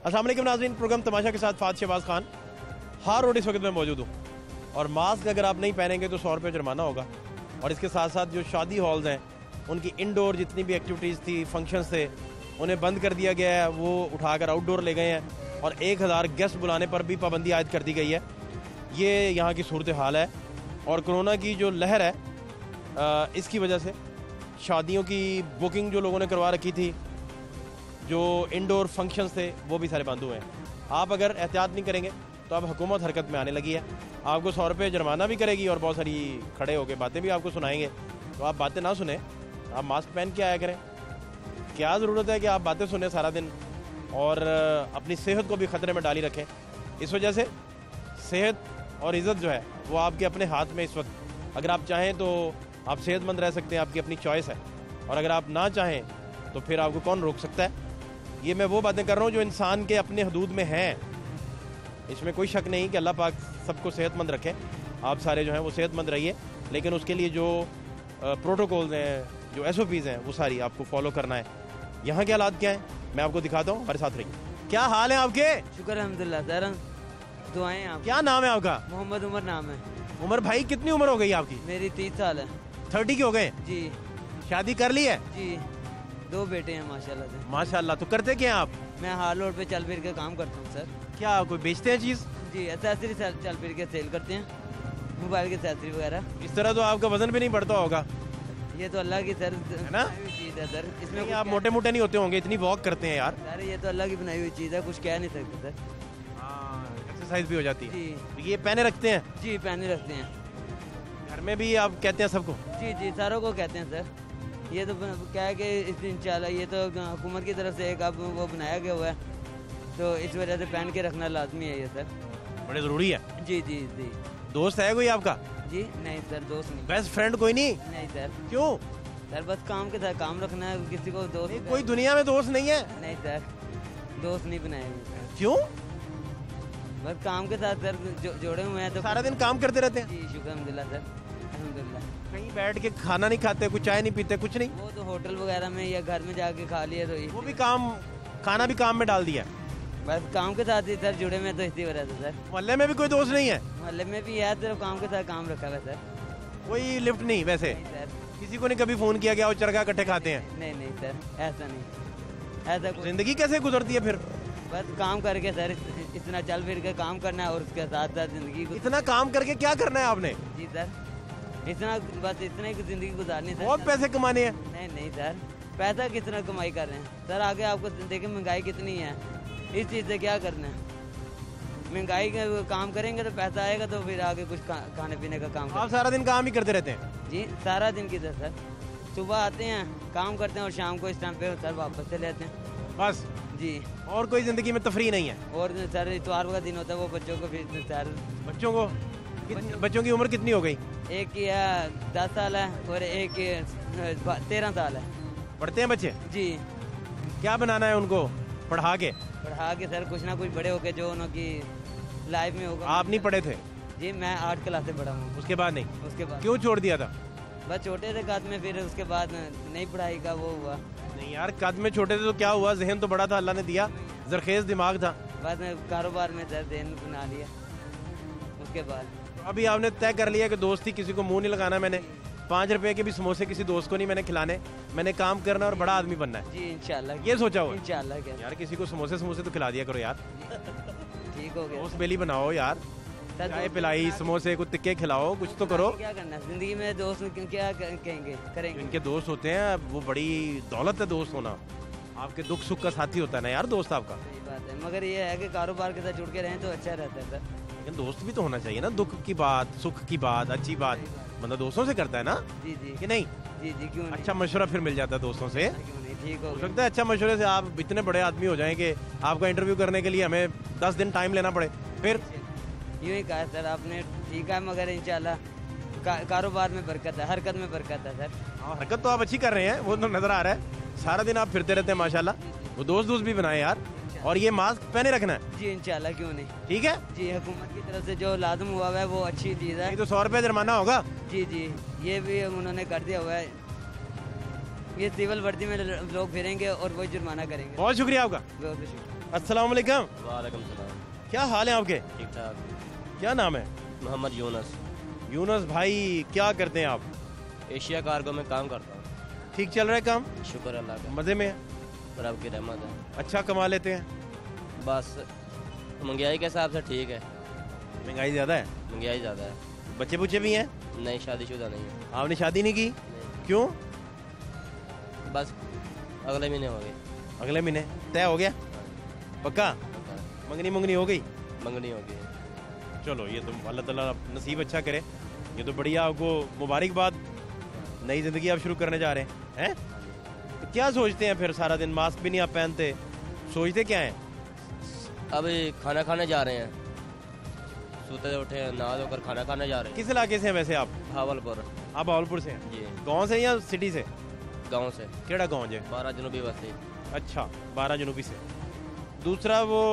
अस्सलाम वालेकुम नाज़रीन, प्रोग्राम तमाशा के साथ फात शहबाज खान हार रोड इस वक्त मैं मौजूद हूँ। और मास्क अगर आप नहीं पहनेंगे तो 100 रुपये जुर्माना होगा। और इसके साथ साथ जो शादी हॉल्स हैं उनकी इंडोर जितनी भी एक्टिविटीज़ थी, फंक्शंस थे, उन्हें बंद कर दिया गया है, वो उठाकर आउटडोर ले गए हैं। और 1000 गेस्ट बुलाने पर भी पाबंदी आयद कर दी गई है। ये यहाँ की सूरत हाल है। और कोरोना की जो लहर है इसकी वजह से शादियों की बुकिंग जो लोगों ने करवा रखी थी, जो इंडोर फंक्शंस थे, वो भी सारे बंद हुए हैं। आप अगर एहतियात नहीं करेंगे तो अब हुकूमत हरकत में आने लगी है। आपको 100 रुपये जुर्माना भी करेगी और बहुत सारी खड़े होकर बातें भी आपको सुनाएंगे। तो आप बातें ना सुने, आप मास्क पहन के आया करें। क्या ज़रूरत है कि आप बातें सुने सारा दिन और अपनी सेहत को भी ख़तरे में डाली रखें। इस वजह से सेहत और इज़्ज़त जो है वो आपके अपने हाथ में इस वक्त। अगर आप चाहें तो आप सेहतमंद रह सकते हैं, आपकी अपनी चॉइस है। और अगर आप ना चाहें तो फिर आपको कौन रोक सकता है। ये मैं वो बातें कर रहा हूँ जो इंसान के अपने हदूद में हैं। इसमें कोई शक नहीं कि अल्लाह पाक सबको सेहतमंद रखे। आप सारे जो हैं वो सेहतमंद रहिए, लेकिन उसके लिए जो प्रोटोकॉल्स हैं, जो SOPs हैं, वो सारी आपको फॉलो करना है। यहाँ के हालात क्या हैं मैं आपको दिखाता हूँ, हमारे साथ रहिए। क्या हाल है आपके? शुक्र अल्हम्दुलिल्लाह सर, दुआएं आप। क्या नाम है आपका? मोहम्मद उमर नाम है। उमर भाई, कितनी उम्र हो गई आपकी? मेरी 30 साल है। 30 के हो गए? जी। शादी कर ली है? जी, 2 बेटे हैं माशाल्लाह से। माशाल्लाह। तो करते क्या हैं आप? मैं हार रोड पे चल फिर के काम करता हूँ सर। क्या कोई बेचते हैं चीज़? जी, एसेसरी चल फिर के सेल करते हैं, मोबाइल की एसेसरी वगैरह। इस तरह तो आपका वजन भी नहीं बढ़ता होगा। ये तो अल्लाह की सर है ना? बनाई हुई चीज़ है सर। इसमें नहीं, आप मोटे मोटे नहीं होते होंगे, इतनी वॉक करते हैं यार। सर ये तो अल्लाह की बनाई हुई चीज़ है, कुछ कह नहीं सकते सर। हाँ, एक्सरसाइज भी हो जाती है। जी तो ये पहने रखते हैं जी, पहने रखते हैं। घर में भी, आप कहते हैं सबको? जी जी, सारों को कहते हैं सर। ये तो क्या है कि इंशाल्लाह ये तो हुकूमत की तरफ से एक अब वो बनाया गया हुआ है, तो इस वजह से पहन के रखना लाजमी है ये सर। बड़े ज़रूरी है। जी जी जी। दोस्त है कोई आपका? जी नहीं सर, दोस्त नहीं। बेस्ट फ्रेंड कोई नहीं? नहीं सर। क्यों? सर बस काम के साथ काम रखना है, किसी को दोस्त नहीं, कोई दुनिया में दोस्त नहीं है? नहीं सर, दोस्त नहीं बनाए हुए। क्यों? बस काम के साथ सर जोड़े हुए हैं तो सारा दिन काम करते रहते हैं? जी शुक्र अल्हम्दुलिल्लाह सर, अल्हम्दुलिल्लाह। कहीं बैठ के खाना नहीं खाते, कुछ चाय नहीं पीते, कुछ नहीं? वो तो होटल वगैरह में या घर में जाके खा लिया तो वो भी काम, खाना भी काम में डाल दिया। बस काम के साथ ही सर जुड़े में, तो इसी वजह से सर। मोहल्ले में भी कोई दोस्त नहीं है? मोहल्ले में भी है, सिर्फ काम के साथ काम रखा हुआ है सर। कोई लिफ्ट नहीं? वैसे नहीं सर, किसी को नहीं कभी फोन किया गया और चरखा इकट्ठे खाते हैं? नहीं नहीं सर, ऐसा नहीं, ऐसा कुछ। जिंदगी कैसे गुजरती है फिर? बस काम करके सर, इतना चल फिर के काम करना है और उसके साथ साथ जिंदगी को। इतना काम करके क्या करना है आपने? जी सर, इतना बस इतना ही जिंदगी गुजारनी सर। बहुत पैसे कमाने हैं? नहीं नहीं सर, पैसा कितना कमाई कर रहे हैं सर, आगे आपको देखें महंगाई कितनी है, इस चीज़ से क्या करना है। महंगाई का काम करेंगे तो पैसा आएगा, तो फिर आगे कुछ खाने पीने का काम आप सारा दिन काम ही करते रहते हैं? जी सारा दिन किधर सर, सुबह आते हैं काम करते हैं और शाम को इस टाइम पे सर वापस चले जाते हैं बस? जी। और कोई जिंदगी में तफरी नहीं है? और सर इतवार का दिन होता है, वो बच्चों को फिर सर। बच्चों को बच्चों की उम्र कितनी हो गई? एक की 10 साल है और एक की 13 साल है। पढ़ते हैं बच्चे? जी। क्या बनाना है उनको पढ़ा के? पढ़ा के सर कुछ ना कुछ बड़े होके जो उनकी लाइफ में होगा। आप नहीं पढ़े थे? जी मैं 8 क्लास से पढ़ा हूँ। उसके बाद नहीं? उसके बाद क्यों छोड़ दिया था? बस छोटे थे कद में, फिर उसके बाद नई पढ़ाई का वो हुआ। नहीं यार, कद में छोटे थे तो क्या हुआ, जहन तो बड़ा था, अल्लाह ने दिया, जरखेज दिमाग था। बाद में कारोबार में सर देन बना लिया उसके बाद। तो अभी आपने तय कर लिया कि दोस्ती किसी को मुंह नहीं लगाना। मैंने 5 रुपए के भी समोसे किसी दोस्त को नहीं मैंने खिलाने, मैंने काम करना और बड़ा आदमी बनना है। जी इंशाल्लाह, ये सोचा हुआ? इंशाल्लाह। क्या यार किसी को समोसे तो खिला दिया करो यार। ठीक हो गया। दोस्त बेली बनाओ यार, सर चाय दोस्त पिलाई, बना के समोसे को टिक्के खिलाओ, कुछ तो करो। क्या करना है जिंदगी में, दोस्त क्या कहेंगे करेंगे। इनके दोस्त होते हैं वो बड़ी दौलत है दोस्त होना। आपके दुख सुख का साथी होता है ना यार दोस्त आपका। सही बात है, मगर ये है कि कारोबार के साथ जुड़ के रहें तो अच्छा रहता है सर। लेकिन दोस्त भी तो होना चाहिए ना, दुख की बात, सुख की बात, अच्छी बात बंदा दोस्तों से करता है ना? जी जी कि नहीं? जी जी, क्यों नहीं, अच्छा मशवरा फिर मिल जाता है दोस्तों से। क्यों नहीं, ठीक हो हो गया। सकता है अच्छा मशवरे से आप इतने बड़े आदमी हो जाएं कि आपका इंटरव्यू करने के लिए हमें 10 दिन टाइम लेना पड़े फिर। यूँ ही कहा सर आपने, ठीक है, मगर इंशाल्लाह कारोबार में बरकत है, हरकत में बरकत है सर। हाँ, हरकत तो आप अच्छी कर रहे हैं, वो तो नजर आ रहा है। सारा दिन आप फिरते रहते हैं माशाल्लाह। वो दोस्त भी बनाए यार। और ये मास्क पहने रखना है? जी इंशाल्लाह, क्यों नहीं। ठीक है जी, हुकूमत की तरफ से जो लाजम हुआ हुआ है वो अच्छी चीज़ है। ये तो 100 रुपये जुर्माना होगा। जी जी, ये भी उन्होंने कर दिया हुआ है। ये सिविल वर्दी में लोग फिरेंगे और वही जुर्माना करेंगे। बहुत शुक्रिया आपका। बहुत शुक्रिया। अस्सलाम वालेकुम। वालेकुम सलाम। क्या हाल है आपके? ठीक ठाक। क्या नाम है? मोहम्मद यूनस। यूनस भाई, क्या करते हैं आप? एशिया कार्गो में काम करता हूँ। ठीक चल रहा है काम? शुक्र अल्लाह का, मज़े में है? रब की रहमत है। अच्छा कमा लेते हैं? बस महंगाई के हिसाब से ठीक है। महंगाई ज़्यादा है? महंगाई ज़्यादा है। बच्चे बुच्चे भी हैं? नहीं, शादीशुदा नहीं है। आपने शादी नहीं की? नहीं। क्यों? बस अगले महीने हो गई। अगले महीने तय हो गया? पक्का? मंगनी मंगनी हो गई? मंगनी हो गई। चलो, ये तो अल्लाह ताला नसीब अच्छा करे। ये तो बढ़िया, आपको मुबारकबाद। नई ज़िंदगी आप शुरू करने जा रहे हैं? तो क्या सोचते हैं फिर? सारा दिन मास्क भी नहीं आप पहनते, सोचते क्या हैं? अभी खाना खाने जा रहे हैं। सोते उठे नहा धोकर खाना खाने जा रहे हैं। किस इलाके से हैं वैसे आप? भावलपुर। आप भावलपुर से हैं? जी। गाँव से या सिटी से? गांव से। केड़ा गाँव जे? 12 जनूबी बस्ती। अच्छा, 12 जनूबी से। दूसरा वो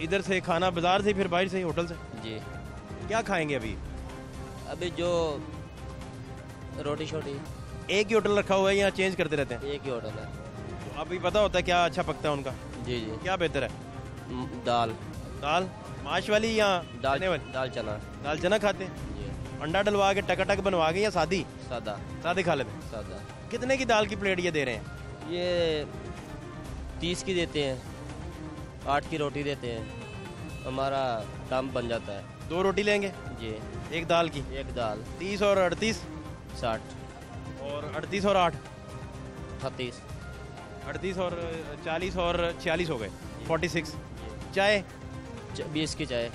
इधर से खाना बाजार से, फिर बाहर से, होटल से? जी। क्या खाएंगे अभी? अभी जो रोटी शोटी। एक ही होटल रखा हुआ है या चेंज करते रहते हैं? एक ही होटल है। तो अभी पता होता है क्या अच्छा पकता है उनका? जी जी। क्या बेहतर है? दाल। दाल माश वाली या दाल चने वाली? दाल चना। दाल चना खाते हैं? जी। अंडा डलवा के टकाटक बनवा के या सादी? सादा। सादे खा लेते हैं। सादा। कितने की दाल की प्लेट ये दे रहे हैं? ये 30 की देते हैं, 8 की रोटी देते हैं। हमारा काम बन जाता है। 2 रोटी लेंगे जी। एक दाल की? एक दाल। 30 और 38? 60। और 38 और 8? 38। 38 और 40 और 46 हो गए, 46। चाय? 20 की चाय।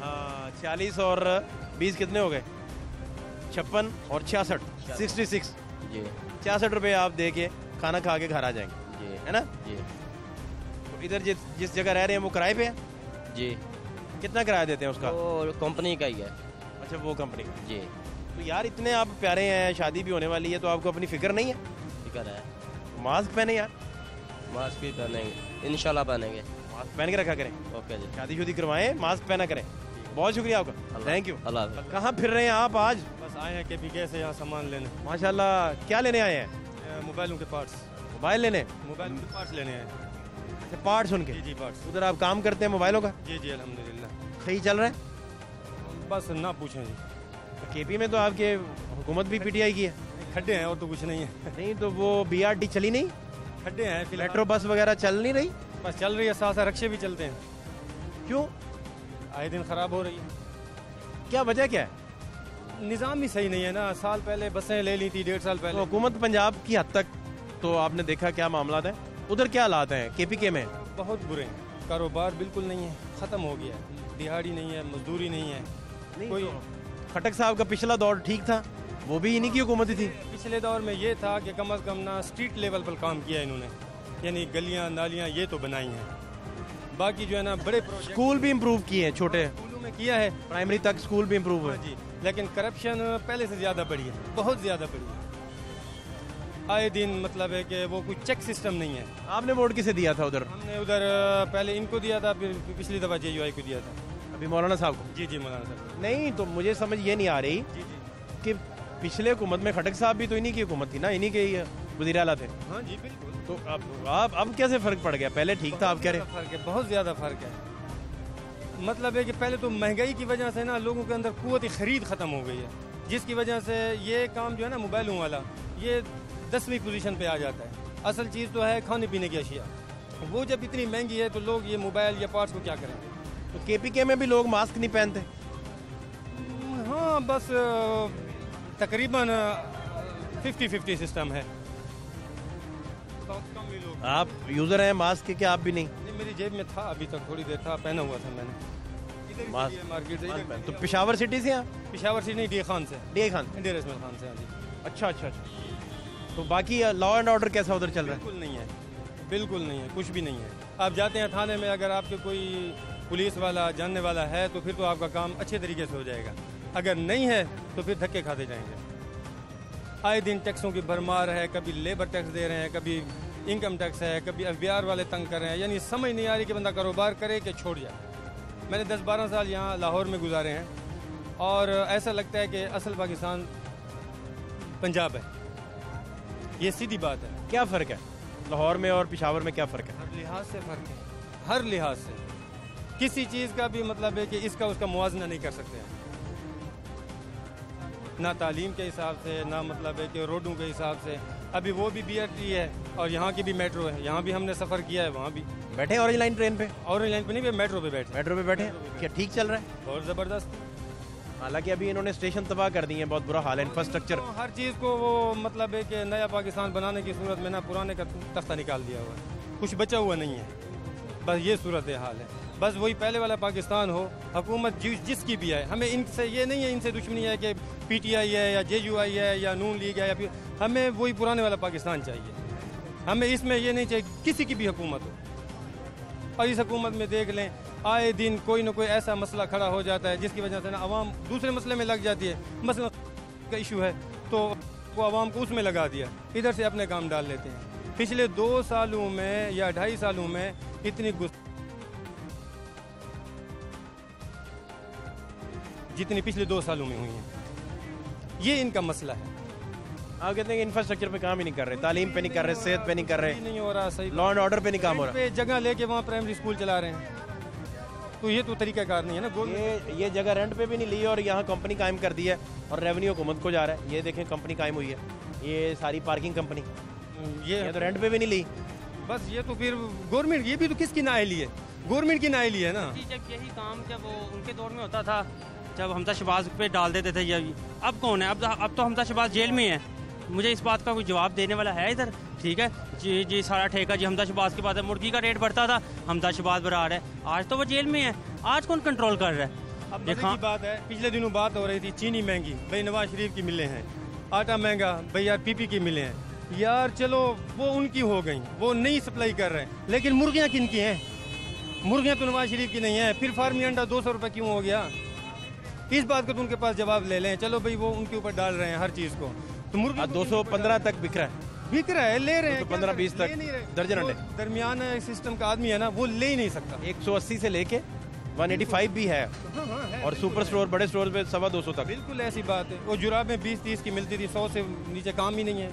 हाँ, 40 और 20 कितने हो गए? 56 और 66, 66। जी 66 रुपये आप दे के खाना खा के घर आ जाएंगे, जी। है ना? जी तो इधर जिस जगह रह रहे हैं वो किराए पे है? जी। कितना किराया देते हैं उसका? वो कंपनी का ही है। अच्छा, वो कंपनी का। जी। तो यार इतने आप प्यारे हैं, शादी भी होने वाली है, तो आपको अपनी फिक्र नहीं है? फिक्र है। मास्क पहने यार। मास्क भी पहनेंगे, इंशाल्लाह पहनेंगे। मास्क पहन के रखा करें। ओके जी। शादी शुदी करवाएं, मास्क पहना करें। बहुत शुक्रिया आपका, थैंक यू। अल्लाह हाफ़िज़। कहाँ फिर रहे हैं आप आज? बस आए हैं KPK से यहाँ सामान लेने। माशाल्लाह, क्या लेने आए हैं? मोबाइलों के पार्ट्स। मोबाइल लेने? मोबाइल के पार्ट्स लेने आए। अच्छा, पार्ट्स उनके? जी जी, पार्ट्स। उधर आप काम करते हैं मोबाइलों का? जी जी, अल्हम्दुलिल्लाह। सही चल रहा है? बस ना पूछें जी। KP में तो आपके हुकूमत भी PTI की है। खड्डे हैं और तो कुछ नहीं है। नहीं तो वो BRT चली नहीं? खड्डे हैं फिलहाल। मेट्रो बस वगैरह चल नहीं रही? बस चल रही है, साथ साथ रक्शे भी चलते हैं। क्यों? आए दिन ख़राब हो रही है। क्या वजह क्या है? निज़ाम ही सही नहीं है ना। साल पहले बसें ले ली थी, 1.5 साल तो पहले। हुकूमत पंजाब की हद तक तो आपने देखा क्या मामला है, उधर क्या हालात हैं KPK में? बहुत बुरे हैं। कारोबार बिल्कुल नहीं है, ख़त्म हो गया है। दिहाड़ी नहीं है, मजदूरी नहीं है। नहीं कोई तो खटक साहब का पिछला दौर ठीक था, वो भी इन्हीं की हुकूमत ही थी। पिछले दौर में ये था कि कम अज़ कम ना स्ट्रीट लेवल पर काम किया इन्होंने, यानी गलियां नालियां ये तो बनाई हैं। बाकी जो है ना बड़े प्रोजेक्ट स्कूल भी इम्प्रूव किए हैं, छोटे स्कूलों में किया है। प्राइमरी तक स्कूल भी इम्प्रूव हुए। हाँ जी, लेकिन करप्शन पहले से ज़्यादा बढ़ी है, बहुत ज़्यादा बढ़ी है। आए दिन मतलब है कि वो कोई चेक सिस्टम नहीं है। आपने वोट किसे दिया था उधर? हमने उधर पहले इनको दिया था, फिर पिछली दफ़ा JUI को दिया था। अभी मौलाना साहब को? जी जी, मौलाना साहब। नहीं तो मुझे समझ ये नहीं आ रही जी जी। कि पिछले हुकूमत में खटक साहब भी तो इन्हीं की हुकूमत थी ना, इन्हीं के ही वज़ीर आला थे। हाँ जी बिल्कुल। तो अब कैसे फ़र्क पड़ गया? पहले ठीक था, आप कह रहे हैं? फ़र्क है, बहुत ज़्यादा फ़र्क है। मतलब है कि पहले तो महंगाई की वजह से ना लोगों के अंदर क़ुव्वत ख़रीद ख़त्म हो गई है, जिसकी वजह से ये काम जो है ना मोबाइलों वाला, ये 10वीं पोजीशन पे आ जाता है। असल चीज़ तो है खाने पीने की अशिया, वो जब इतनी महंगी है तो लोग ये मोबाइल या पार्ट्स को क्या करेंगे? तो KPK में भी लोग मास्क नहीं पहनते? हाँ, बस तकरीबन 50-50 सिस्टम है। बहुत कम ही लोग। आप यूज़र हैं मास्क के, क्या आप भी नहीं? नहीं, मेरी जेब में था, अभी तक थोड़ी देर था, पहना हुआ था मैंने। इधर मास्क- ही मार्केट से इधर तो पेशावर सिटी से हैं आप? पेशावर से नहीं, DA खान से। DA खान? डेर इसमाइल खान से। हाँ जी। अच्छा अच्छा अच्छा। तो बाकी लॉ एंड ऑर्डर कैसा उधर चल रहा है? बिल्कुल नहीं है, बिल्कुल नहीं है, कुछ भी नहीं है। आप जाते हैं थाने में, अगर आपके कोई पुलिस वाला जानने वाला है तो फिर तो आपका काम अच्छे तरीके से हो जाएगा। अगर नहीं है तो फिर धक्के खाते जाएंगे। आए दिन टैक्सों की भरमार है, कभी लेबर टैक्स दे रहे हैं, कभी इनकम टैक्स है, कभी FBR वाले तंग कर रहे हैं। यानी समझ नहीं आ रही कि बंदा कारोबार करे कि छोड़ जाए। मैंने 10-12 साल यहाँ लाहौर में गुजारे हैं और ऐसा लगता है कि असल पाकिस्तान पंजाब है। ये सीधी बात है। क्या फ़र्क है लाहौर में और पेशावर में? क्या फ़र्क है? हर लिहाज से फ़र्क है। हर लिहाज से किसी चीज़ का भी मतलब है कि इसका उसका मुआवजा नहीं कर सकते हैं, ना तालीम के हिसाब से, ना मतलब है कि रोडों के हिसाब से। अभी वो भी BRT है और यहाँ की भी मेट्रो है, यहाँ भी हमने सफ़र किया है, वहाँ भी बैठे ऑरेंज लाइन ट्रेन पे? ऑरेंज लाइन पे नहीं, मेट्रो पे बैठे। मेट्रो पे बैठे? क्या ठीक चल रहा है? और ज़बरदस्त। हालांकि अभी इन्होंने स्टेशन तबाह कर दिए हैं, बहुत बुरा हाल है इंफ्रास्ट्रक्चर। तो हर चीज़ को वो मतलब है कि नया पाकिस्तान बनाने की सूरत में ना पुराने का तख्ता निकाल दिया हुआ है, कुछ बचा हुआ नहीं है। बस ये सूरत हाल है, बस वही पहले वाला पाकिस्तान हो। हुकूमत जिसकी भी है, हमें इनसे ये नहीं है, इनसे दुश्मनी है कि PTI है या JUI है या नून लीग है या फिर, हमें वही पुराने वाला पाकिस्तान चाहिए। हमें इसमें ये नहीं चाहिए किसी की भी हुकूमत हो। और इस हुकूमत में देख लें, आए दिन कोई ना कोई ऐसा मसला खड़ा हो जाता है जिसकी वजह से ना आवाम दूसरे मसले में लग जाती है। मसला का इशू है तो वो आवाम को उसमें लगा दिया, इधर से अपने काम डाल लेते हैं। पिछले 2 सालों में या 2.5 सालों में इतनी जितनी पिछले 2 सालों में हुई है, ये इनका मसला है। आप कहते हैं कि इंफ्रास्ट्रक्चर पे काम ही नहीं कर रहे, तालीम पे नहीं कर रहे, सेहत पे नहीं कर रहे, नहीं हो रहा सही, लॉ एंड ऑर्डर पे नहीं काम हो रहा। पे जगह लेके वहाँ प्राइमरी स्कूल चला रहे हैं, तो ये तो तरीकाकार नहीं है ना। ये जगह रेंट पे भी नहीं ली और यहाँ कंपनी कायम कर दी है और रेवेन्यू हुकूमत को जा रहा है। ये देखें कंपनी कायम हुई है, ये सारी पार्किंग कंपनी, ये तो रेंट पे भी नहीं ली। बस ये तो फिर गवर्नमेंट, ये भी तो किसकी नाअहली है, गवर्नमेंट की नाअहली है ना। जब यही काम जब वो उनके दौर में होता था, जब हमजा शहबाज पे डाल देते थे, ये अब कौन है? अब तो हमजा शहबाज जेल में है। मुझे इस बात का कोई जवाब देने वाला है इधर? ठीक है जी, सारा ठेका जी हमजा शहबाज के पास है। मुर्गी का रेट बढ़ता था, हमजा शहबाज बरार है, आज तो वो जेल में है। आज कौन कंट्रोल कर रहा है? अब देखा बात है, पिछले दिनों बात हो रही थी चीनी महंगी, भाई नवाज शरीफ की मिले हैं, आटा महंगा, भाई यार PP की मिले हैं। यार चलो वो उनकी हो गई, वो नहीं सप्लाई कर रहे हैं, लेकिन मुर्गियाँ किन की हैं? मुर्गियाँ तो नवाज शरीफ की नहीं है। फिर फार्मी अंडा 200 रुपये क्यों हो गया? इस बात का तो उनके पास जवाब ले लें। चलो भाई वो उनके ऊपर डाल रहे हैं हर चीज़ को, तो मुर्गी 215 तक बिक रहा है, ले रहे हैं 215-20 तक दर्जन अंडे। दरमियान सिस्टम का आदमी है ना, वो ले ही नहीं सकता। 180 से लेके 185 भी है, और सुपर स्टोर बड़े स्टोर पे 225 तक। बिल्कुल ऐसी बात है। वो जुराबें 20-30 की मिलती थी, 100 से नीचे काम ही नहीं है।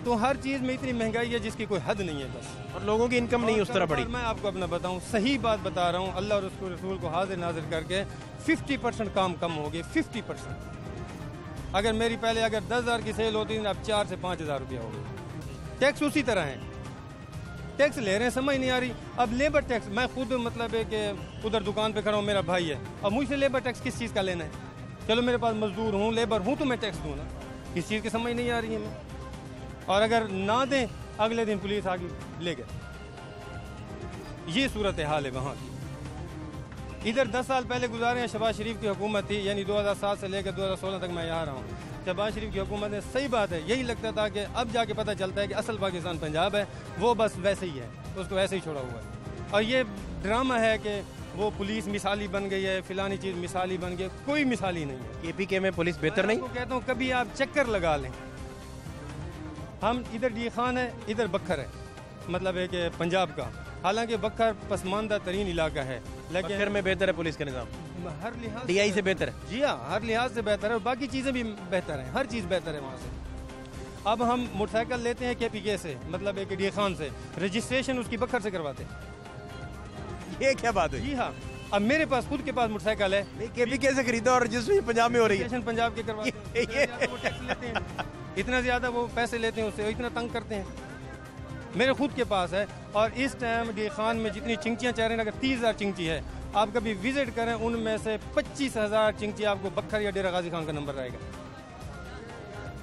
तो हर चीज़ में इतनी महंगाई है जिसकी कोई हद नहीं है बस, और लोगों की इनकम नहीं उस तरह बढ़ी। मैं आपको अपना बताऊं, सही बात बता रहा हूं, अल्लाह और उसके रसूल को हाजिर नाजिर करके 50% काम कम हो गए, 50%। अगर मेरी पहले अगर 10,000 की सेल होती थी, अब 4 से 5,000 रुपया हो गई। टैक्स उसी तरह है, टैक्स ले रहे हैं, समझ नहीं आ रही। अब लेबर टैक्स, मैं खुद मतलब है कि उधर दुकान पे खड़ा हूँ, मेरा भाई है, अब मुझसे लेबर टैक्स किस चीज़ का लेना है? चलो मेरे पास मजदूर हूँ, लेबर हूँ, तो मैं टैक्स दूँ ना। इस चीज़ की समझ नहीं आ रही है मैं। और अगर ना दें, अगले दिन पुलिस आके ले गए। ये सूरत हाल है वहाँ की। इधर 10 साल पहले गुजारे हैं, शहबाज शरीफ की हुकूमत थी, यानी 2007 से लेकर 2016 तक मैं यहाँ रहा हूँ। शहबाज शरीफ की हुकूमत है, सही बात है, यही लगता था कि अब जाके पता चलता है कि असल पाकिस्तान पंजाब है, वो बस वैसे ही है, उसको वैसे ही छोड़ा हुआ है। और ये ड्रामा है कि वो पुलिस मिसाली बन गई है, फिलानी चीज़ मिसाली बन गई, कोई मिसाली नहीं है। KPK में पुलिस बेहतर नहीं? कहता हूँ कभी आप चक्कर लगा लें। हम इधर डी खान है, इधर बखर है, मतलब है कि पंजाब का। हालांकि बखर पसमानदा तरीन इलाका है, लेकिन बखर में बेहतर है पुलिस का निज़ाम, हर लिहाज DI से बेहतर है। जी हाँ, हर लिहाज से बेहतर है, और बाकी चीज़ें भी बेहतर हैं, हर चीज़ बेहतर है वहाँ से। अब हम मोटरसाइकिल लेते हैं KPK से, मतलब है कि डी खान से, रजिस्ट्रेशन उसकी बखर से करवाते हैं। ये क्या बात है? जी हाँ, अब मेरे पास खुद के पास मोटरसाइकिल है, KPK से खरीदा और रजिस्ट्रेशन पंजाब में हो रही है। पंजाब के करवाते हैं, वो टैक्स लेते हैं, इतना ज़्यादा वो पैसे लेते हैं उससे, इतना तंग करते हैं। मेरे खुद के पास है, और इस टाइम डी खान में जितनी चिंचियाँ चाह रहे हैं, अगर 30,000 चिंची है, आप कभी विजिट करें, उनमें से 25,000 चिंची आपको बखर या डेरा गाजी खान का नंबर रहेगा।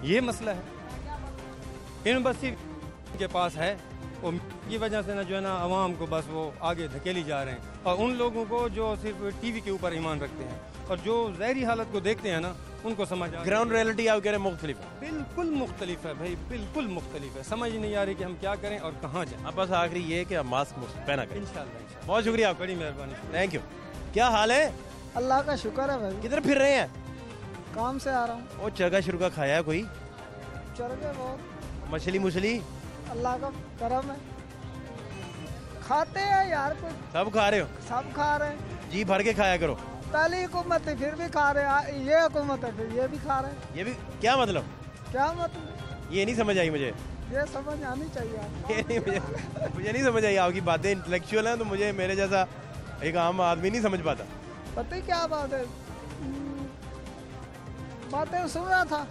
ये मसला है, यूनिवर्सिटी के पास है, और की वजह से ना जो है ना अवाम को बस वो आगे धकेली जा रहे हैं, और उन लोगों को जो सिर्फ TV के ऊपर ईमान रखते हैं और जो ज़हरी हालत को देखते हैं ना, उनको समझ आ ग्राउंड रियलिटी आप कह रहे हैं मुख्तलिफ है? बिल्कुल मुख्तलिफ है भाई, बिल्कुल मुख्तलिफ है। समझ नहीं आ रही कि हम क्या करें और कहाँ जाएं। अब बस आखिरी ये कि आप मास्क पहना करें। इंशाल्लाह। बहुत शुक्रिया आपका, बड़ी मेहरबानी। Thank you. क्या हाल है? अल्लाह का शुक्र है भाई। किधर फिर रहे हैं? काम से आ रहा हूँ। वो चरगा शुरगा खाया है कोई? चरगे बहुत, मछली अल्लाह का करम है, खाते हैं यार, कुछ सब खा रहे हो? सब खा रहे हैं। जी भर के खाया करो। पहली हुकूमत थी फिर भी खा रहे हैं, ये हुकूमत है फिर ये भी खा रहे हैं। ये भी क्या मतलब? क्या मतलब? ये नहीं समझ आई मुझे। ये समझ आनी चाहिए आपको। ये नहीं मुझे नहीं समझ आई आपकी बातें इंटेलेक्चुअल हैं, तो मुझे मेरे जैसा एक आम आदमी नहीं समझ पाता। पता ही क्या बात है, बातें सुन रहा था,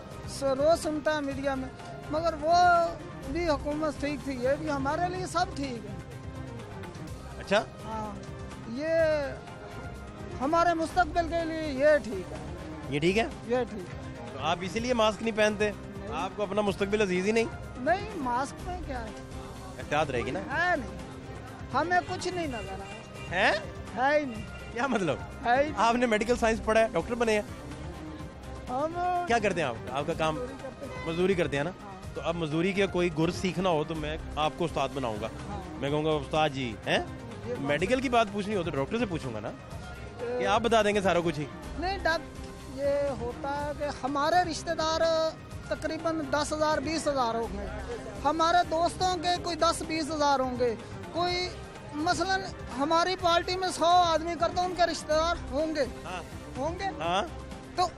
रोज सुनता है मीडिया में, मगर वो भी हुकूमत ठीक थी, ये भी हमारे लिए सब ठीक है। अच्छा, हाँ, ये हमारे मुस्तकबिल के लिए ये ठीक है, ये ठीक है। ये ठीक है। तो आप इसीलिए मास्क नहीं पहनते, आपको अपना मुस्तकबिल अजीज ही नहीं? नहीं, मास्क में क्या है, एहतियात रहेगी ना। है नहीं, हमें कुछ नहीं नजर आया है ही नहीं। क्या मतलब? है ही नहीं। आपने मेडिकल साइंस पढ़ा है, डॉक्टर बने हैं, हम क्या करते हैं आप? आपका काम चोरी करते हैं। मजदूरी करते हैं ना। तो अब मजदूरी का कोई गुर सीखना हो तो मैं आपको उस्ताद बनाऊंगा। मैं कहूँगा उस्ताद जी हैं, मेडिकल की बात पूछनी हो तो डॉक्टर से पूछूंगा ना, कि आप बता देंगे सारा कुछ ही। नहीं डॉक्टर, ये होता है कि हमारे रिश्तेदार तकरीबन 10,000 20,000 होंगे, हमारे दोस्तों के कोई 10-20 हज़ार होंगे, कोई मसलन हमारी पार्टी में 100 आदमी करते, उनके रिश्तेदार होंगे होंगे हाँ, तो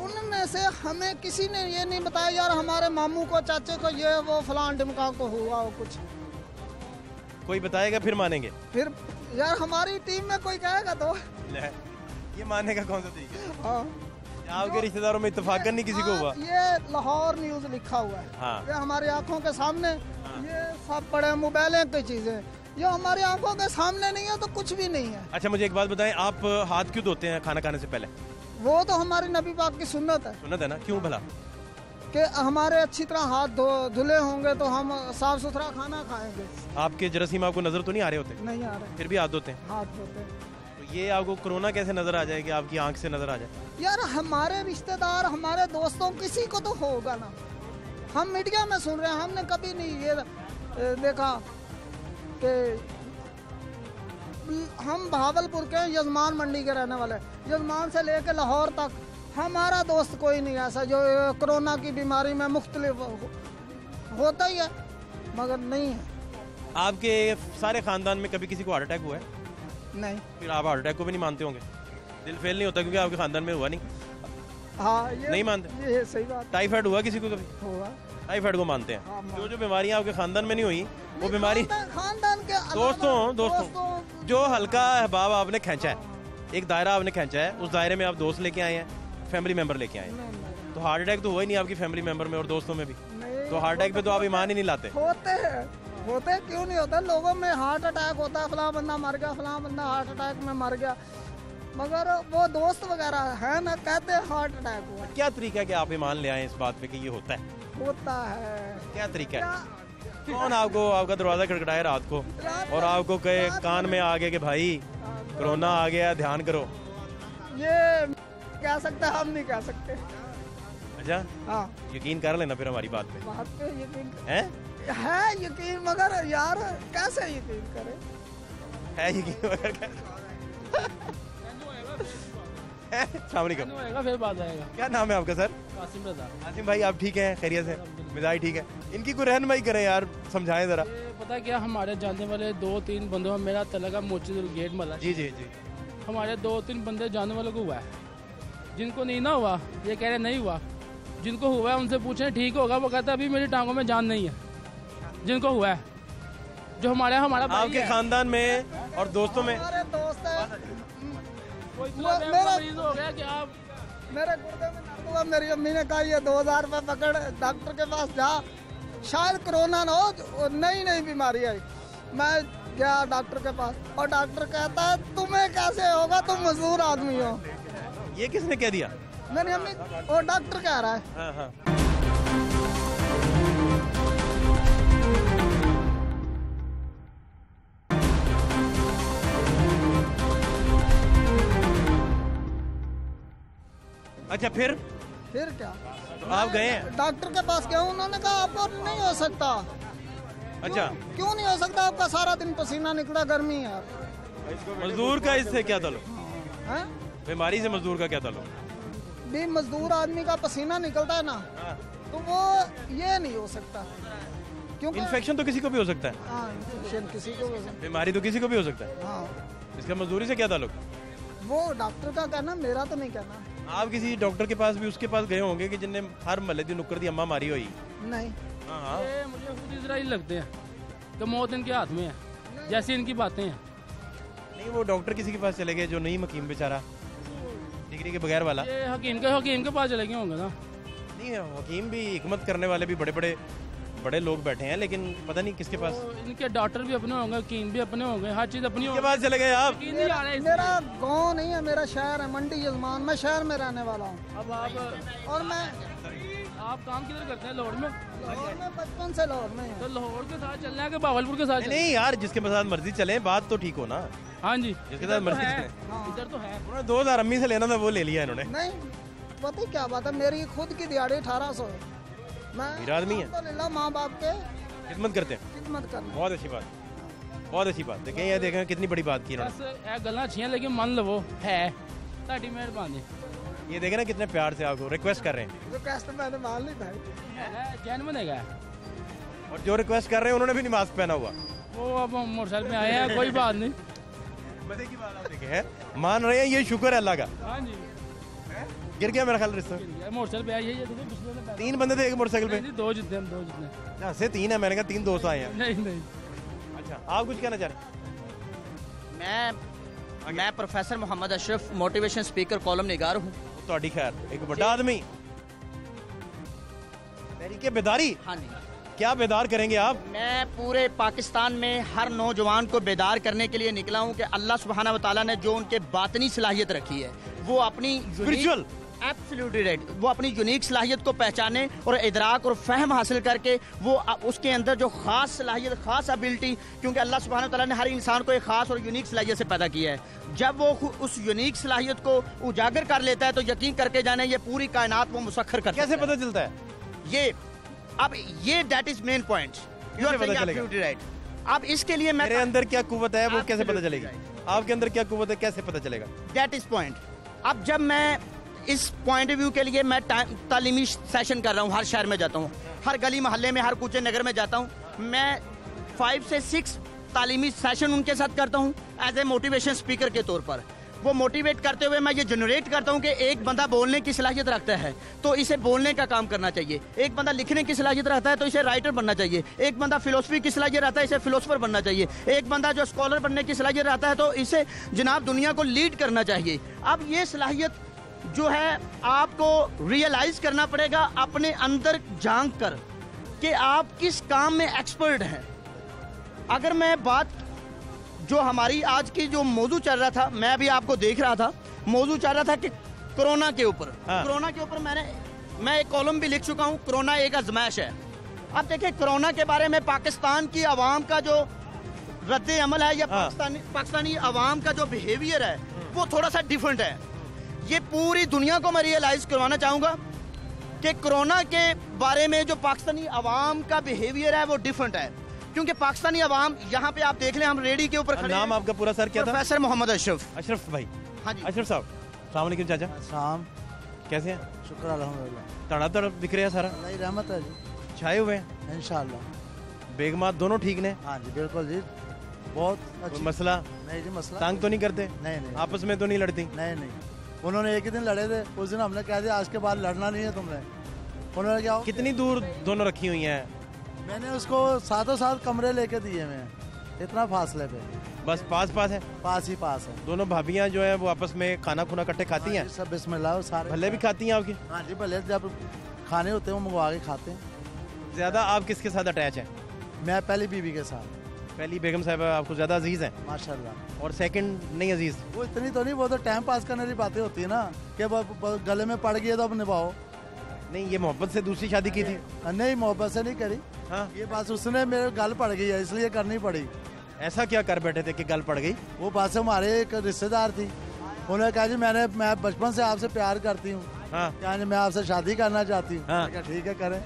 उनमें से हमें किसी ने ये नहीं बताया यार हमारे मामू को, चाचे को, ये वो फलान ढिमका को हुआ हो कुछ। कोई बताएगा फिर मानेंगे। फिर यार हमारी टीम में कोई कहेगा तो ले, ये मानने का कौन सा तरीका है? हाँ, आपके रिश्तेदारों में इत्तेफाकन नहीं किसी को हुआ? ये लाहौर न्यूज लिखा हुआ है, हाँ। ये हमारी आंखों के सामने, ये सब पड़े मोबाइलें की चीजें, ये हमारी आंखों के सामने नहीं है तो कुछ भी नहीं है। अच्छा, मुझे एक बात बताएं, आप हाथ क्यों धोते हैं खाना खाने से पहले? वो तो हमारी नबी पाक की सुन्नत है सुन्नत है ना, क्यों भला? कि हमारे अच्छी तरह हाथ धुले होंगे तो हम साफ सुथरा खाना खाएंगे। आपके जरासीम आपको नजर तो नहीं आ रहे होते, नहीं आ रहे, फिर भी हाथ धोते हैं? हाथ धोते हैं। तो ये आपको कोरोना कैसे नजर आ जाएगी, आपकी आंख से नजर आ जाए? यार हमारे रिश्तेदार, हमारे दोस्तों, किसी को तो होगा ना। हम मीडिया में सुन रहे हैं, हमने कभी नहीं ये देखा कि हम भावलपुर के यजमान मंडी के रहने वाले, यजमान से लेकर लाहौर तक हमारा दोस्त कोई नहीं ऐसा जो कोरोना की बीमारी में मुख्तलिफ होता ही है, मगर नहीं है। आपके सारे खानदान में कभी किसी को हार्ट अटैक हुआ है? नहीं। फिर आप हार्ट अटैक को भी नहीं मानते होंगे, दिल फेल नहीं होता क्योंकि आपके खानदान में हुआ नहीं? हाँ, ये नहीं मानते? ये सही बात टाइफाइड हुआ किसी को कभी? होगा। टाइफाइड को मानते हाँ, हैं। जो जो बीमारियां आपके खानदान में नहीं हुई वो बीमारी खानदान के अलावा दोस्तों जो हल्का अहबाब आपने खींचा है, एक दायरा आपने खींचा है, उस दायरे में आप दोस्त लेके आए हैं, फैमिली मेंबर लेके आए हैं, तो हार्ट अटैक तो हुआ ही नहीं आपकी फैमिली मेंबर में और दोस्तों में भी, तो हार्ट अटैक पे तो आप ईमान ही नहीं लाते। होते क्यों नहीं होता, लोगों में हार्ट अटैक होता है, फलां बंदा मर गया, फलां बंदा हार्ट अटैक में मर गया, मगर वो दोस्त वगैरह है ना कहते हैं हार्ट अटैक हुआ। क्या तरीका है कि आप ईमान ले आए इस बात पे कि ये होता है? होता है। क्या तरीका है? कौन आपको आपका दरवाजा खटखटाए रात को और आपको कहे कान में आ गया कि भाई कोरोना आ गया, ध्यान करो? ये कह सकते, हम नहीं कह सकते। अच्छा, हाँ, यकीन कर लेना फिर हमारी बात पे। बात पे यकीन है यकीन, मगर यार कैसे यकीन करे? है यकीन मगर कैसे? अस्सलाम वालेकुम। फिर बात आएगा। क्या नाम है आपका सर? कासिम रजा। आसिम भाई, आप ठीक हैं? खैरियत से? मिजाज ठीक है? इनकी कोई रहनुमाई करें यार, समझाएं जरा। ये पता क्या, हमारे जानने वाले 2-3 बंदों में, मेरा तलका मोचीदुल गेट मला, जी जी जी, हमारे 2-3 बंदे जानने वालों को हुआ है, जिनको नहीं ना हुआ ये कह रहे नहीं हुआ, जिनको हुआ है उनसे पूछें ठीक होगा, वो कहते अभी मेरी टांगों में जान नहीं है। जिनको हुआ है, जो हमारा भाई आपके है, खानदान में और दोस्तों में हमारे दोस्त है, कोई मेरा- मरीज हो गया कि आप मेरे गुर्दे में दर्द हुआ, मेरी अम्मी ने कहा ये 2000 रुपये पकड़ डॉक्टर के पास जा, शायद कोरोना ना हो, नई नई बीमारी आई। मैं गया डॉक्टर के पास और डॉक्टर कहता है तुम्हें कैसे होगा, तुम मजदूर आदमी हो। ये किसने कह दिया? मेरी अम्मी, वो डॉक्टर कह रहा है। हाँ हाँ। अच्छा, फिर क्या, तो आप गए हैं? डॉक्टर के पास गया, उन्होंने कहा आपको नहीं हो सकता। अच्छा, क्यों नहीं हो सकता? आपका सारा दिन पसीना निकला, गर्मी है। मजदूर का इससे क्या ताल्लुक? हैं? बीमारी से मजदूर का क्या ताल्लुक? भी मजदूर आदमी का पसीना निकलता है ना, तो वो ये नहीं हो सकता, क्योंकि इन्फेक्शन तो किसी को भी हो सकता है, हाँ, इन्फेक्शन किसी को हो सकता बीमारी तो किसी को भी हो सकता है, है। हाँ, इसका मजदूरी से क्या ताल्लुक? वो डॉक्टर का कहना, मेरा तो नहीं कहना। आप किसी डॉक्टर के पास भी उसके पास गए होंगे कि जिनने हर महल्ले दी नुक्कड़ दी अम्मा मारी हुई? नहीं, हाँ। ये मुझे खुद इजराइल लगते हैं कि मौत इनके हाथ में है, जैसी इनकी बातें हैं। नहीं, वो डॉक्टर किसी के पास चले गए जो नईम हकीम बेचारा, डिग्री के बगैर वाला। ये हकीम के पास चले गए होंगे ना। नहीं, हकीम भी हिकमत करने वाले भी बड़े लोग बैठे हैं, लेकिन पता नहीं किसके पास। तो इनके डॉक्टर भी अपने होंगे, हकीम भी अपने होंगे, हर चीज़ अपनी किसके होगी। पास चले गए आप? यकीन नहीं आ रहा है इसमें। मेरा गांव नहीं है, मेरा शहर है मंडी यजमान। मैं शहर में रहने वाला हूँ अब और मैं आप काम किधर करते हैं? लाहौर में? लाहौर में बचपन से लाहौर में तो लाहौर के साथ चलना है कि भावलपुर के साथ नहीं, नहीं यार, जिसके साथ मर्जी चले, बात तो ठीक हो ना। हाँ जी, जिसके इधर साथ तो मर्जी है, चले। इधर तो है। उन्होंने 2000 अम्मी से लेना था, वो ले लिया इन्होंने। नहीं, पता ही क्या बात है, मेरी खुद की दिहाड़ी 1800 है। मैं अमीर आदमी है। अल्हम्दुलिल्लाह माँ बाप के खिदमत करते हैं, खिदमत करना। बहुत अच्छी बात, बहुत अच्छी बात। देखें ये देखें कितनी बड़ी बात की इन्होंने। बस ये गल्लां अच्छी हैं, लेकिन मान लो वो है ताड़ी मेहरबानी ये देखें ना कितने प्यार से आपको रिक्वेस्ट कर रहे हैं, रिक्वेस्ट मैंने मान ली भाई। जैन बनेगा। और जो रिक्वेस्ट कर रहे हैं उन्होंने भी नहीं मास्क पहना हुआ। वो अब मोटरसाइकिल में आए हैं, कोई बात नहीं। मजे की बात आप देखें हैं, मान रहे हैं, ये शुक्र है अल्लाह का। हाँ जी, गिर गया मेरा ख्याल रिश्ता। मोटरसाइकिल पे आई है, ये देखो पिछले में 3 बंदे थे एक मोटरसाइकिल पे। नहीं, दो जितने हम, दो जितने। यहाँ से 3 है, मैंने कहा 3 दोस्त आए हैं। नहीं अच्छा, आप कुछ कहना चाह रहे हैं? मैं professor Mohammad Ashraf motivation speaker column निगार हूँ। तो खैर एक बड़ा आदमी तहरीके बेदारी, हाँ जी, क्या बेदार करेंगे आप? मैं पूरे पाकिस्तान में हर नौजवान को बेदार करने के लिए निकला हूँ कि अल्लाह सुब्हाना व तआला ने जो उनके बातनी सलाहियत रखी है, वो अपनी स्पिरिचुअल, एब्सोल्युटली राइट, वो अपनी यूनिक सलाहियत को पहचाने और इदराक और फहम हासिल करके वो उसके अंदर जो खास सलाहियत, खास एबिलिटी, क्योंकि अल्लाह सुब्हानहू व तआला ने हर इंसान को एक खास और यूनिक सलाहियत से पैदा किया है। जब वो उस यूनिक सलाहियत को उजागर कर लेता है तो यकीन करके जाने ये पूरी कायनात वो मुसख्खर कर कैसे पता चलता है? ये that is main point, you are absolutely right. अब इसके लिए मैं मेरे अंदर क्या कुव्वत है वो कैसे पता चलेगी? आपके अंदर क्या कुव्वत है कैसे पता चलेगा? That is point. अब जब मैं इस पॉइंट ऑफ व्यू के लिए मैं तालीमी सेशन कर रहा हूँ, हर शहर में जाता हूँ, हर गली मोहल्ले में, हर कूचे नगर में जाता हूँ, मैं 5 से 6 तालीमी सेशन उनके साथ करता हूँ एज ए मोटिवेशन स्पीकर के तौर पर। वो मोटिवेट करते हुए मैं ये जनरेट करता हूँ कि एक बंदा बोलने की सलाहियत रखता है तो इसे बोलने का काम करना चाहिए, एक बंदा लिखने की सलाहियत रखता है तो इसे राइटर बनना चाहिए, एक बंदा फिलोसफी की सलाहियत रखता है इसे फिलोसफर बनना चाहिए, एक बंदा जो स्कॉलर बनने की सलाहियत रखता है तो इसे जनाब दुनिया को लीड करना चाहिए। अब ये सलाहियत जो है आपको रियलाइज करना पड़ेगा अपने अंदर झांक कर कि आप किस काम में एक्सपर्ट हैं। अगर मैं बात जो हमारी आज की जो मौजू चल रहा था, मैं भी आपको देख रहा था, मौजू चल रहा था कि कोरोना के ऊपर, कोरोना के ऊपर मैं एक कॉलम भी लिख चुका हूँ, कोरोना एक आजमाइश है। अब देखिए कोरोना के बारे में पाकिस्तान की आवाम का जो रद्द अमल है या पाकिस्तानी आवाम का जो बिहेवियर है वो थोड़ा सा डिफरेंट है। ये पूरी दुनिया को मैं रियलाइज करवाना चाहूँगा कि कोरोना के बारे में जो पाकिस्तानी आवाम का बिहेवियर है वो डिफरेंट है, क्योंकि पाकिस्तानी आवाम, यहाँ पे आप देख लें, हम रेडी के ऊपर खड़े हैं। नाम आपका पूरा सर क्या था? प्रोफेसर मोहम्मद अशरफ। अशरफ भाई। हाँ जी। अशरफ साहब, अस्सलाम वालेकुम चाचा। शाम, कैसे हैं? शुक्र अल्हम्दुलिल्लाह। तड़ा तड़ दिख रहा है सारा, अल्लाह की रहमत है जी, छाए हुए हैं इंशाल्लाह। बेगमात दोनों ठीक ने? हाँ जी बिल्कुल जी, बहुत कोई अच्छी। मसला नहीं जी मसला तंग तो नहीं करते? नहीं नहीं आपस में तो नहीं लड़ती? नहीं नहीं, उन्होंने एक ही दिन लड़े थे, उस दिन हमने कह दिया आज के बाद लड़ना नहीं है तुमने। उन्होंने क्या, कितनी दूर दोनों रखी हुई हैं? मैंने उसको साथों साथ कमरे लेके दिए मैं, इतना फासले पे, बस पास पास है? पास ही पास है। दोनों भाभियां जो है वो आपस में खाना खुना इकट्ठे खाती हैं? सब बिस्मिल्लाह सारे। भले भी खाती हैं आपकी? हाँ जी भले, जब खाने होते हैं वो मंगवा के खाते हैं। ज्यादा आप किसके साथ अटैच हैं? मैं पहली बीवी के साथ। पहली बेगम साहब आपको ज्यादा अजीज हैं? माशाल्लाह। और सेकंड नहीं अजीज? वो इतनी तो नहीं, वो तो टाइम पास करने की बातें होती है ना कि गले में पड़ गई है तो अब निभाओ। नहीं, ये मोहब्बत से दूसरी शादी की थी? नहीं मोहब्बत से नहीं करी। हाँ, ये बात उसने मेरे गल पड़ गई है इसलिए करनी पड़ी। ऐसा क्या कर बैठे थे कि गल पड़ गई? वो बात हमारे एक रिश्तेदार थी, उन्होंने कहा जी मैं बचपन से आपसे प्यार करती हूँ, हाँ, क्या मैं आपसे शादी करना चाहती हूँ। हाँ। ठीक है करें,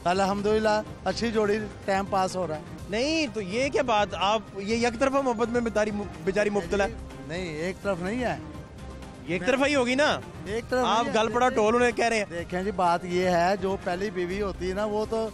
अल्हम्दुलिल्लाह अच्छी जोड़ी, टाइम पास हो रहा है। नहीं तो ये क्या बात, आप ये एक तरफा मोहब्बत में बेचारी मुब्तला? नहीं एक तरफ नहीं है, ये एक तरफा ही होगी ना, एक तरफ आप नहीं गल है। पड़ा टोल उन्हें कह रहे हैं। देखें जी बात ये है, जो पहली बीवी होती है ना वो तो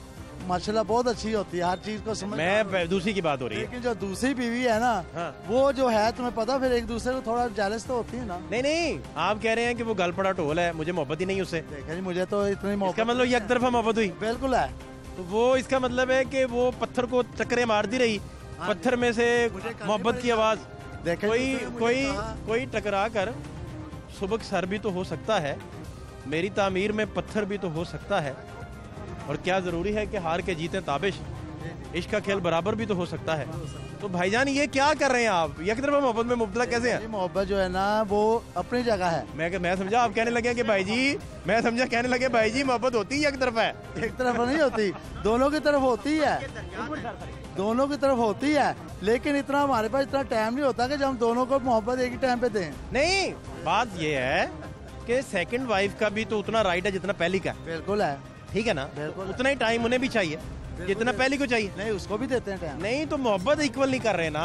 माशाल्लाह बहुत अच्छी होती है, हर चीज को समझ। मैं दूसरी की बात हो रही है। लेकिन जो दूसरी बीवी है ना, हाँ। वो जो है तुम्हें पता, फिर एक दूसरे को थोड़ा जेलस तो होती है ना। नहीं नहीं, आप कह रहे हैं कि वो गल पड़ा टोल है, मुझे मोहब्बत ही नहीं उससे। देखें जी मुझे तो इतनी इसका मोहब्बत, मतलब एक तरफा मोहब्बत हुई? बिल्कुल है। तो वो इसका मतलब है कि वो पत्थर को टक्करें मारती रही, पत्थर में से मोहब्बत की आवाज़। कोई टकरा कर सुबह सर भी तो हो सकता है, मेरी तामीर में पत्थर भी तो हो सकता है, और क्या ज़रूरी है कि हार के जीते ताबिश, इश्क का खेल बराबर भी तो हो सकता है। तो भाईजान ये क्या कर रहे हैं आप, एक तरफ मोहब्बत में मुब्तला कैसे हैं? मोहब्बत जो है ना वो अपनी जगह है। मैं समझा आप कहने लगे कि भाई जी, मैं समझा कहने लगे भाई जी मोहब्बत होती है एक तरफ है। एक तरफ नहीं होती, दोनों की तरफ होती है, दोनों की तरफ होती है, लेकिन इतना हमारे पास इतना टाइम नहीं होता कि हम दोनों को मोहब्बत एक ही टाइम पे दें। नहीं, बात ये है कि सेकंड वाइफ का भी तो उतना राइट है जितना पहली का। बिल्कुल है, ठीक है ना, उतना ही टाइम उन्हें भी चाहिए जितना पहली को चाहिए। नहीं, उसको भी देते हैं टाइम। नहीं तो मोहब्बत इक्वल नहीं कर रहे ना,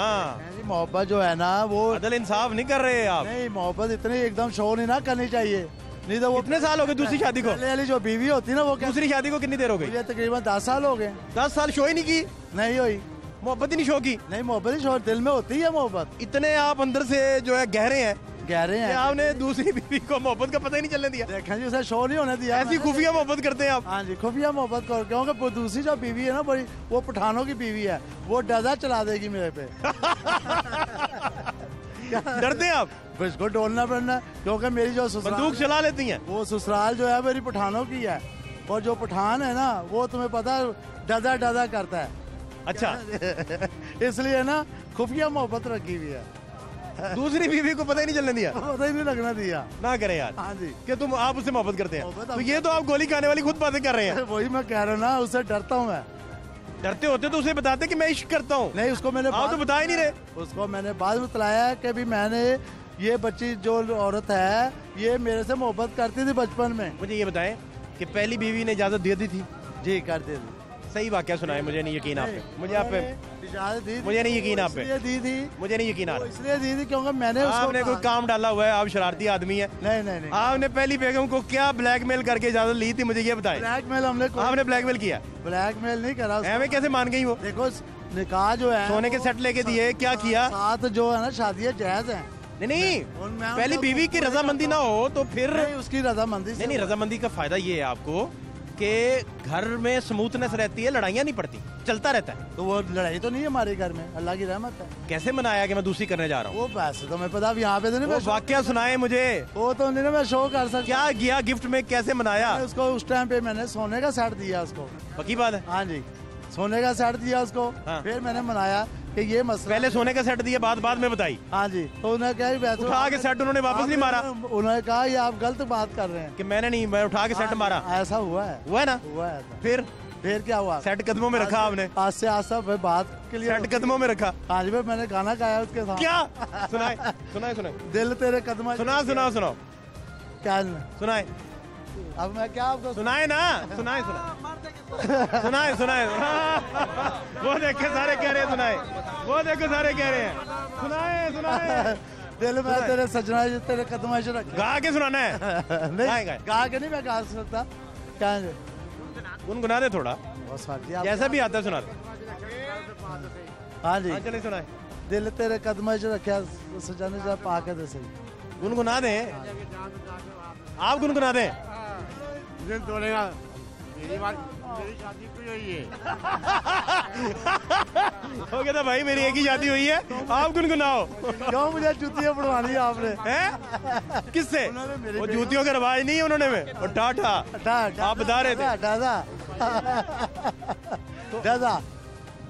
मोहब्बत जो है ना वो अदल इंसाफ नहीं कर रहे आप। नहीं, मोहब्बत इतनी एकदम शो नहीं ना करनी चाहिए, नहीं तो वो कितने साल हो गए दूसरी शादी को? पहले वाली जो बीवी होती है ना वो दूसरी शादी को कितनी देर हो गई? मुझे तकरीबन 10 साल हो गए। 10 साल शो ही नहीं की? नहीं हुई, मोहब्बत ही नहीं शो की? नहीं, मोहब्बत ही शो दिल में होती है मोहब्बत। इतने आप अंदर से जो है गहरे हैं आपने दूसरी बीवी को मोहब्बत का पता ही नहीं चलने दिया। देखा जी, उसे शो नहीं होने दिया। ऐसी खुफिया मोहब्बत करते हैं आप? हाँ जी, खुफिया मोहब्बत कर, क्योंकि दूसरी जो बीवी है ना बड़ी, वो पठानों की बीवी है, वो डजा चला देगी मेरे पे। डरते हैं आप? बिल्कुल डोलना पड़ना, क्योंकि मेरी जो बंदूक चला लेती हैं। वो ससुराल जो है मेरी पठानों की है, और जो पठान है ना वो तुम्हें पता है डजा डजा करता है। अच्छा इसलिए ना खुफिया मोहब्बत रखी हुई है। दूसरी बीवी को पता ही नहीं चलने दिया? पता ही नहीं लगना दिया। ना करें यार। हाँ जी, कि तुम आप उससे मोहब्बत करते हैं, तो ये तो आप गोली खाने वाली खुद बातें कर रहे हैं। वही मैं कह रहा हूँ ना, उससे डरता हूँ मैं। डरते होते तो उसे बताते कि मैं इश्क करता हूँ। नहीं, उसको मैंने आप तो बता ही नहीं रहे। उसको मैंने बाद में बताया कि भी मैंने ये बच्ची जो औरत है ये मेरे से मोहब्बत करती थी बचपन में। मुझे ये बताएं कि पहली बीवी ने इजाजत दे दी थी? जी, कर दी थी। सही वाकया सुनाए, मुझे नहीं यकीन आप पे, मुझे आप पे मुझे नहीं यकीन आप पे, दी थी, मुझे नहीं यकीन आ रहा। इसलिए दी थी क्योंकि मैंने आपने कोई काम डाला हुआ है, आप शरारती आदमी है। नहीं नहीं नहीं, आपने पहली बेगम को क्या ब्लैकमेल करके इजाजत ली थी, मुझे ये बताएं। ब्लैकमेल आपने ब्लैकमेल किया? ब्लैकमेल नहीं करा। हमें कैसे मान गई वो? देखो निकाह जो है सोने के सेट लेके दिए, क्या किया? साथ जो है ना शादियाँ जायज है। नहीं, पहली बीवी की रजामंदी ना हो तो फिर उसकी रजामंदी नहीं, रजामंदी का फायदा ये है आपको कि घर में स्मूथनेस रहती है, लड़ाइयाँ नहीं पड़ती, चलता रहता है। तो वो लड़ाई तो नहीं है हमारे घर में, अल्लाह की रहमत है। कैसे मनाया कि मैं दूसरी करने जा रहा हूँ? वो पैसे तो मैं पता यहाँ पे तो नहीं, वाकया सुनाए मुझे। वो तो नहीं ना मैं शो कर सकता। क्या किया गिफ्ट में, कैसे मनाया? उसको उस टाइम पे मैंने सोने का सेट दिया उसको। पक्की बात है? हाँ जी, सोने का सेट दिया उसको। हाँ। फिर मैंने मनाया कि ये मसला, पहले सोने का सेट दिया, बाद में बताई। हाँ जी, तो उन्होंने कहा उठा के सेट उन्होंने वापस नहीं मारा। उन्होंने कहा ये आप गलत बात कर रहे हैं कि मैंने नहीं, मैं उठा के सेट मारा। ऐसा हुआ है? हुआ है ना? हुआ है। फिर क्या हुआ? सेट कदमों में रखा आपने? आज से आस्ता बात के लिए सेट कदमों में रखा। आज भी मैंने गाना गाया उसके साथ। क्या सुनाए? दिल तेरे कदम। सुनाओ क्या सुनाए? अब मैं क्या आपको सुनाए ना? सुनाए वो देखे सारे कह रहे हैं सुनाए, वो देखो सारे कह रहे हैं सुनाए। दिल में तेरे सजना तेरे कदम से रख। गा के सुनाना है? नहीं, गा के नहीं मैं गा सकता। क्या गुनगुना दे थोड़ा, जैसा भी आता है सुना दे। हाँ जी, चले सुनाए। दिल तेरे कदम से रखा सजाने से पाके दे सही। गुनगुना दे, आप गुनगुना दे। मेरी शादी हुई है। हो गया था भाई, मेरी एक ही शादी हुई है, आप गुनगुनाओ। क्यों मुझे जूतियाँ पड़वानी है आपने? हैं? किससे? वो जूतियों का रिवाज नहीं है उन्होंने में, और टाटा आप बता रहे थे। दादा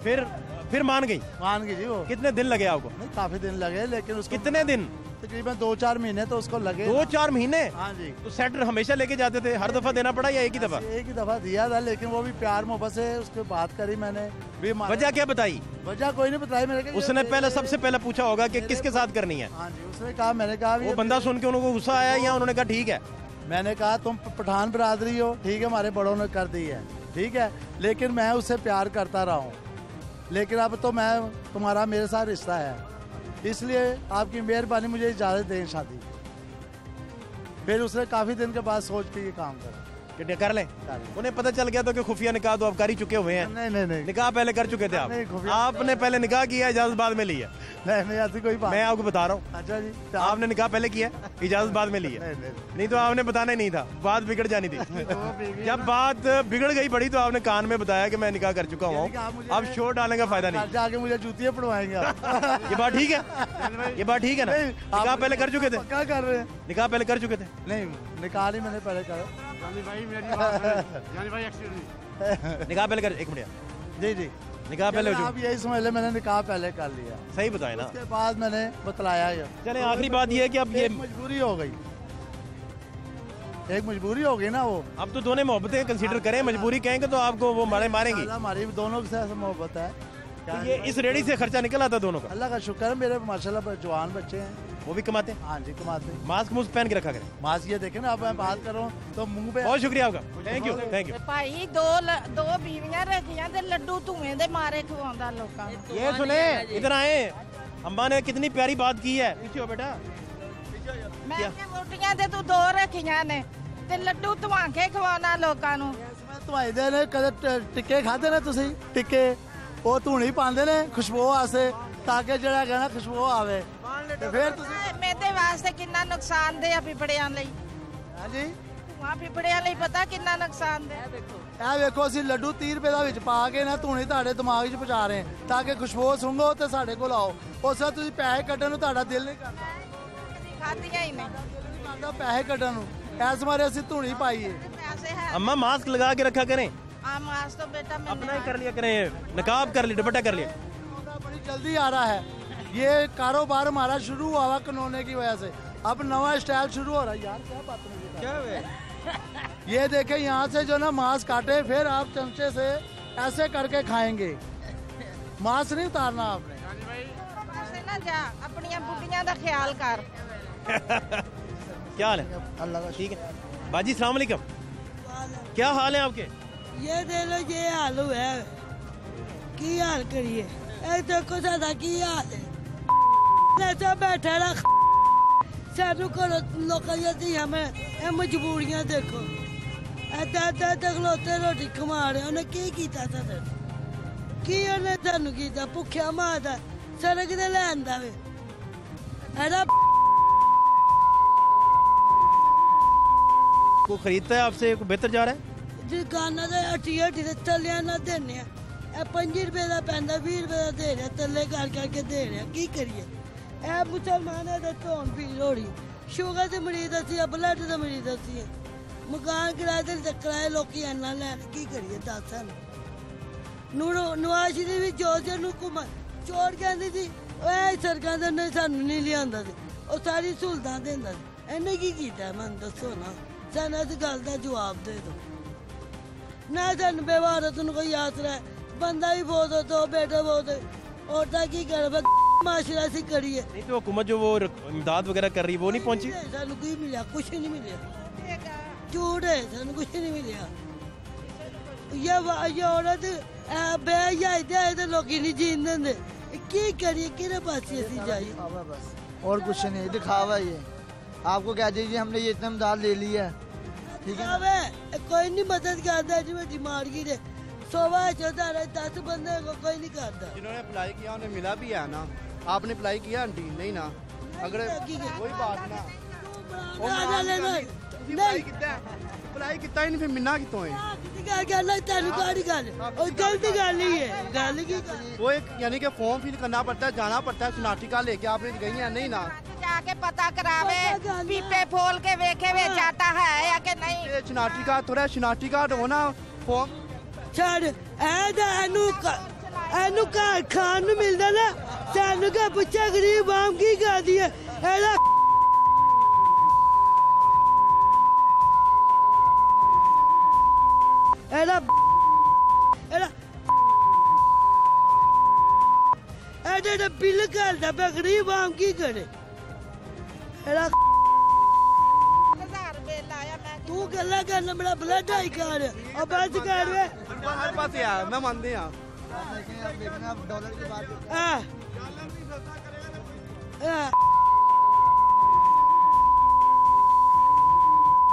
फिर मान गई जी। वो कितने दिन लगे आपको? नहीं, काफी दिन लगे, लेकिन उसको कितने दिन? तकरीबन 2-4 महीने तो उसको लगे। 2-4 महीने? हाँ जी। तो सेट हमेशा लेके जाते थे, हर दफा देना पड़ा या एक ही दफा? एक ही दफा दिया था, लेकिन वो भी प्यार मोहब्बत से उसके बात करी मैंने भी। वजह क्या बताई? वजह कोई नहीं बताई मेरे। उसने पहले सबसे पहले पूछा होगा कि किसके साथ करनी है? हाँ जी, उसने कहा, मैंने कहा वो बंदा सुन के उनको गुस्सा आया या उन्होंने कहा ठीक है? मैंने कहा तुम पठान बरादरी हो, ठीक है, हमारे बड़ों ने कर दी है, ठीक है, लेकिन मैं उससे प्यार करता रहा हूँ, लेकिन अब तो मैं तुम्हारा मेरे साथ रिश्ता है, इसलिए आपकी मेहरबानी मुझे इजाज़त दें शादी। फिर उसने काफ़ी दिन के बाद सोच के ये काम करा। कि कर लें, उन्हें पता चल गया तो कि खुफिया निकाह तो आप कर ही चुके हुए हैं। नहीं निकाह पहले कर चुके थे आप, आपने पहले निकाह किया, इजाजत बाद में ली है। नहीं ऐसी कोई बात, मैं आपको बता रहा हूँ। अच्छा जी, आपने निकाह पहले किया, इजाजत बाद में ली है। नहीं तो आपने बताना ही नहीं था, बात बिगड़ जानी थी। जब बात बिगड़ गई बड़ी तो आपने कान में बताया कि मैं निकाह कर चुका हूँ, अब शोर डालने का फायदा नहीं। जाके मुझे जूतियाँ पड़वाएंगे आप। ये बात ठीक है, ये बात ठीक है ना? निकाह पहले कर चुके थे? क्या कर रहे हैं? निकाह पहले कर चुके थे? नहीं, निकाह नहीं मैंने पहले करा। निकाह पहले कर, एक मिनट जी जी, निकाह पहले हो आप यही समझ ले, मैंने निकाह पहले कर लिया। सही बताए ना? उसके बाद मैंने बतलाया। चले आखिरी बात ये है कि अब ये मजबूरी हो गई, एक मजबूरी हो गई ना वो। अब तो दोनों मोहब्बतें कंसीडर करें, मजबूरी कहेंगे तो आपको वो मारेंगी। हमारी दोनों से ऐसा मोहब्बत है। तो ये इस रेडी से खर्चा निकल आता दोनों का? अल्लाह का शुक्र है, मेरे माशाल्लाह जवान बच्चे हैं, वो भी कमाते हैं। हाँ जी कमाते हैं। मास्क मुस्क पहन के रखा करें। मास्क ये देखें ना, अब मैं बात कर रहा हूँ तो मुंह पे। बहुत शुक्रिया आपका, थैंक यू थैंक यू। भाई दो बीवियां रखियां ते लड्डू धुएं दे मारे खवांदा लोकां नूं। ये सुने, इधर आए, अम्मा ने कितनी प्यारी बात की है। पीछे हो बेटा। मैं मोटियां ते तू दो रखियां ने ते लड्डू धुआ के खवाना लोकां नूं। धुआई दे ने, कदे टिक्के खाते ने तुसीं? टिक्के ਉਹ ਧੂਣੀ ਪਾਉਂਦੇ ਨੇ ਖੁਸ਼ਬੂ ਵਾਸਤੇ ਤਾਂ ਕਿ ਜਿਹੜਾ ਹੈਗਾ ਨਾ ਖੁਸ਼ਬੂ ਆਵੇ ਤੇ ਫਿਰ ਤੁਸੀਂ ਮੇਦੇ ਵਾਸਤੇ ਕਿੰਨਾ ਨੁਕਸਾਨ ਦੇ ਆ ਪਿਪੜਿਆਂ ਲਈ। ਹਾਂਜੀ ਧੂਆਂ ਪਿਪੜਿਆਂ ਲਈ ਪਤਾ ਕਿੰਨਾ ਨੁਕਸਾਨ ਦੇ। ਇਹ ਵੇਖੋ ਅਸੀਂ ਲੱਡੂ 30 ਰੁਪਏ ਦਾ ਵਿੱਚ ਪਾ ਕੇ ਨਾ ਧੂਣੀ ਤੁਹਾਡੇ ਦਿਮਾਗ 'ਚ ਪਹੁੰਚਾ ਰਹੇ ਹਾਂ ਤਾਂ ਕਿ ਖੁਸ਼ਬੂ ਸੁੰਘੋ ਤੇ ਸਾਡੇ ਕੋਲ ਆਓ। ਉਸ ਵੇਲੇ ਤੁਸੀਂ ਪੈਸੇ ਕੱਢਣ ਨੂੰ ਤੁਹਾਡਾ ਦਿਲ ਨਹੀਂ ਕਰਦਾ। ਕਦੀ ਖਾਧੀਆਂ ਹੀ ਨਹੀਂ। ਪੈਸੇ ਕੱਢਣ ਨੂੰ ਇਸ ਮਾਰੇ ਅਸੀਂ ਧੂਣੀ ਪਾਈਏ। अम्मा मास्क लगा के रखा करें। मास्क तो बेटा अपना ही कर लिया करें, नकाब कर लिया, दुपट्टा कर लिया। बड़ी जल्दी आ रहा है, ये कारोबार हमारा शुरू हुआ हुआ कानून की वजह से, अब नवा स्टाइल शुरू हो रहा है। यार क्या बात है, क्या है ये देखें यहाँ से जो ना मास्क काटे फिर आप चमचे से ऐसे करके खाएंगे। मास्क नहीं उतारना आपने। ना जा अपनी बुढ़िया का ख्याल कर। क्या हाल है? अल्लाह का ठीक है। बाजी सलाम अलैकुम, क्या हाल है आपके? ये दे लो, ये हाल हुआ है की हाल करिए। ए देखो सादा की हाल है, ऐसा बैठा रख सानू करो लोकां दी हमें ए मजबूरियां देखो। ऐदा खलोते रोटी कमा रहे, उन्हें की कीता साडे की उन्हें सानू कीता? भुखिया मारदा सड़क ते लैंदा वे ऐदा। को खरीदता है आपसे, को बेहतर जा रहा है? दुकाना से हट्टी से तलिया ना देने 5 रुपए का पैंदा, 20 रुपए का दे रहे, तले कर करके दे रहे। की करिए? ए मुसलमान है धोन पीड़ हो रही, शुगर के मरीज असी, ब्लड के मरीज असी, मकान किराए ते किराए लोग इन्ना लैन। की करिए दस सानू? नवाज शरीफ भी जोर नू घुमा चोर कहती थी, सड़कों से सानू नहीं लिया, वो सारी सहूलतां देंदा सी। इन्हें की कीता मैनू दसो ना, सानू इस गल का जवाब दे दो ना। सानू बेवारत नू कोई आसरा है, बंदा भी बहुत हो, दो बेटे बहुत हो, औरतां की कर माशरा सी करिए। नहीं तो हुकूमत जो वो इमदाद वगैरह कर रही वो नहीं पहुंची? सानू कोई मिला, कुछ नहीं मिला, झूठ है, सानू कुछ नहीं मिला। ये औरत बेहयाई लोग नहीं जीन देंगे। की करिए, किहड़े पासे असीं जाइए? और कुछ नहीं, दिखावा ये आपको कह दीजिए हमने ये इतना इमदाद ले लिया है, ठीक है? कोई नहीं मदद करता जी, मैं मार की दे 10 बंदे को कोई नहीं करता। जिन्होंने अप्लाई किया उन्हें मिला भी है ना? आपने अप्लाई किया आंटी? नहीं ना, अगर कोई बात ना अप्लाई किता ही नहीं, फिर मिलना कितों है? वो एक यानी कि फॉर्म फिल करना पड़ता है, जाना पड़ता है, शनाख्ती कार्ड लेके आपने गई है? नहीं ना, जाके पता करावे, पीपे फोल के वेखे वे जाता है या कि नहीं। शनाख्ती कार्ड थोड़ा, शनाख्ती कार्ड होना फॉर्म छड़ एनू घर खान नू मिलदा ना, सानू क्या पुछा गरीब आम की करदी है? बिल करदा पे, गरीब आम की करे? तू गल्ला करना बड़ा ब्लड हाई कर और बस कर वे हर पास यार, मैं मानते हैं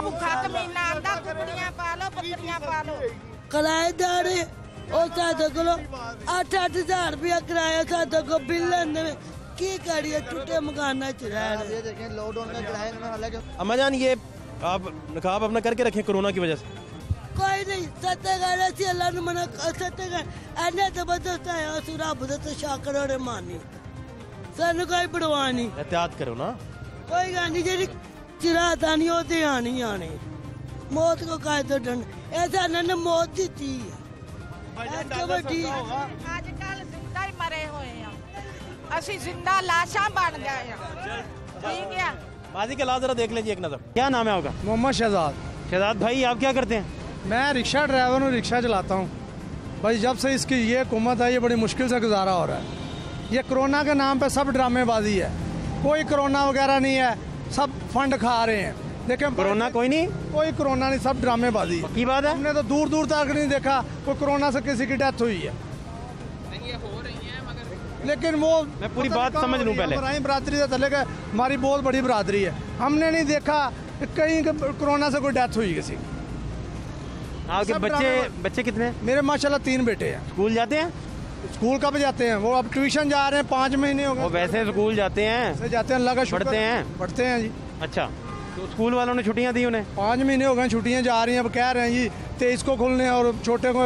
ਭੁੱਖਾ ਕਮੀਨਾ ਆਂਦਾ ਕੁਕੜੀਆਂ ਪਾ ਲਓ ਬੱਕਰੀਆਂ ਪਾ ਲਓ ਕਿਰਾਏਦਾਰ ਉਹ ਸਾਡੇ ਕੋਲੋਂ 8-8 ਹਜ਼ਾਰ ਰੁਪਇਆ ਕਿਰਾਇਆ ਸਾਡੇ ਕੋਲ ਬਿੱਲ ਲੈਂਦੇ ਨੇ ਕੀ ਕਰੀਏ ਟੁੱਟੇ मकाना च रह रहे। ये देखें लॉकडाउन का किराया इन्होंने हालांकि अम्मा जान ये आप नकाब अपना करके रखें कोरोना की वजह से। कोई नहीं सत्तेगार ऐसी अल्लाह ने मना सत्तेगार एने जबरदस्त है उस रब दे ते शाकर और मानी सानू कोई परवाह नहीं। एहतियात करो ना कोई गल नहीं जेडी चिरात आनी ओ ते आनी आनी मौत को काहे तो डर ऐसा ने मौत दी थी ਅੱਜ ਕੱਲ ਜ਼ਿੰਦਾ ਹੀ ਮਰੇ ਹੋਏ ਆ ਅਸੀਂ ਜ਼ਿੰਦਾ ਲਾਸ਼ਾਂ ਬਣ ਗਏ ਆ ਠੀਕ ਹੈ। माजी के लाल जरा देख लीजिए एक नजर। क्या नाम है आपका? मोहम्मद शहजाद। शहजाद भाई आप क्या करते हैं? मैं रिक्शा ड्राइवर हूँ, रिक्शा चलाता हूँ भाई। जब से इसकी ये हुकूमत है ये बड़ी मुश्किल से गुजारा हो रहा है। ये कोरोना के नाम पे सब ड्रामेबाजी है, कोई कोरोना वगैरह नहीं है, सब फंड खा रहे हैं। देखें कोरोना कोई नहीं, कोई कोरोना नहीं, सब ड्रामेबाजी की बात है। हमने तो दूर दूर तक नहीं देखा कोई कोरोना से किसी की डेथ हुई है। लेकिन वो मैं पूरी बात समझ लूं पहले। बरादरी से चले गए, हमारी बहुत बड़ी बरादरी है, हमने नहीं देखा कहीं कोरोना से कोई डेथ हुई किसी। आपके बच्चे कितने? मेरे माशाल्लाह 3 बेटे हैं। स्कूल जाते हैं? स्कूल कब जाते हैं? वो अब ट्यूशन जा रहे हैं, 5 महीने हो गए। वो वैसे स्कूल जाते हैं? जाते हैं, लगा पढ़ते हैं? पढ़ते हैं जी। अच्छा, तो स्कूल वालों ने छुट्टियां दी उन्हें? 5 महीने हो गए छुट्टियां जा रही हैं। अब कह रहे हैं जी 23 को खुलने और छोटे को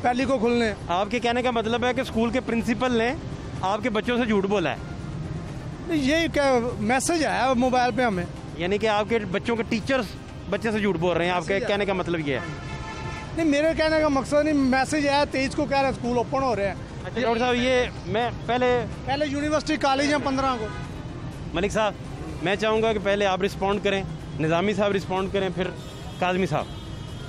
पहली को खुलने। आपके कहने का मतलब है कि स्कूल के प्रिंसिपल ने आपके बच्चों से झूठ बोला है? यही मैसेज आया मोबाइल पे हमें, यानी कि आपके बच्चों के टीचर्स बच्चे से झूठ बोल रहे हैं। आपके कहने का मतलब ये है? नहीं, मेरे कहने का मकसद नहीं, मैसेज आया 23 को कह रहे हैं स्कूल ओपन हो रहे हैं। अच्छा डॉक्टर साहब, ये मैं पहले यूनिवर्सिटी कॉलेज हैं 15 को। मलिक साहब, मैं चाहूँगा कि पहले आप रिस्पॉन्ड करें, निज़ामी साहब रिस्पॉन्ड करें, फिर काज़मी साहब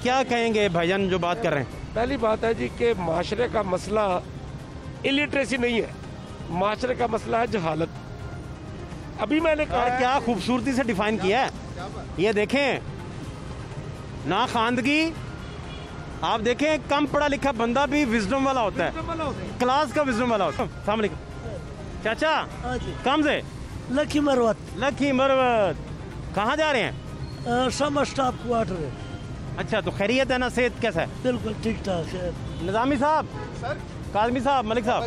क्या कहेंगे भाईजान जो बात कर रहे हैं? पहली बात है जी कि माशरे का मसला इलिटरेसी नहीं है, माशरे का मसला है जहालत। अभी मैंने कहा क्या खूबसूरती से डिफाइन किया है। ये देखें ना खानदगी, आप देखें कम पढ़ा लिखा बंदा भी विजडम वाला होता है, क्लास का विजडम वाला होता है। अस्सलाम वालेकुम चाचा, कहाँ से? लखी मरवत। लखी मरवत, कहाँ जा रहे हैं? Summer staff quarter. अच्छा, तो खैरियत है ना, सेहत कैसा है? बिल्कुल ठीक ठाक है। निजामी साहब, काजमी साहब, मलिक साहब,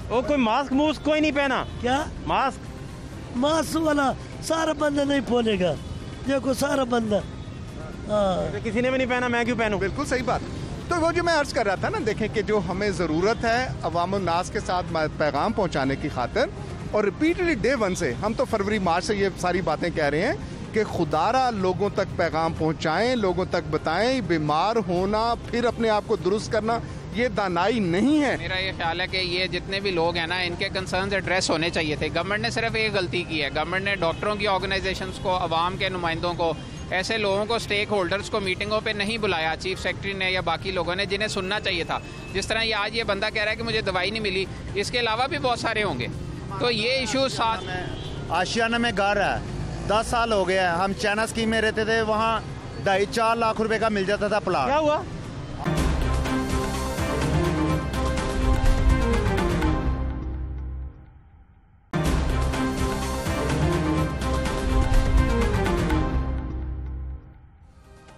वो कोई मास्क मूस्क कोई नहीं पहना क्या? मास्क वाला सारा बंदा नहीं पहनेगा, देखो सारा बंदा। तो किसी ने भी नहीं पहना, मैं क्यों पहनूं? बिल्कुल सही बात। तो वो जो मैं अर्ज कर रहा था ना, देखें कि जो हमें ज़रूरत है अवाम नास के साथ पैगाम पहुंचाने की खातिर, और रिपीटेडली डे 1 से हम तो फरवरी मार्च से ये सारी बातें कह रहे हैं कि खुदारा लोगों तक पैगाम पहुंचाएं, लोगों तक बताएं। बीमार होना फिर अपने आप को दुरुस्त करना ये दानाई नहीं है। मेरा ये ख्याल है कि ये जितने भी लोग हैं ना, इनके कंसर्न्स एड्रेस होने चाहिए थे। गवर्नमेंट ने सिर्फ एक गलती की है, गवर्नमेंट ने डॉक्टरों की ऑर्गेनाइजेशंस को, अवाम के नुमाइंदों को, ऐसे लोगों को, स्टेक होल्डर्स को मीटिंगों पे नहीं बुलाया, चीफ सेक्रेटरी ने या बाकी लोगों ने, जिन्हें सुनना चाहिए था। जिस तरह ये आज ये बंदा कह रहा है कि मुझे दवाई नहीं मिली, इसके अलावा भी बहुत सारे होंगे। तो ये इशू साथ आशियाना में घर है, 10 साल हो गया है। हम चाइना स्कीम में रहते थे, वहाँ 2.5-4 लाख रुपए का मिल जाता था प्लाट। क्या हुआ?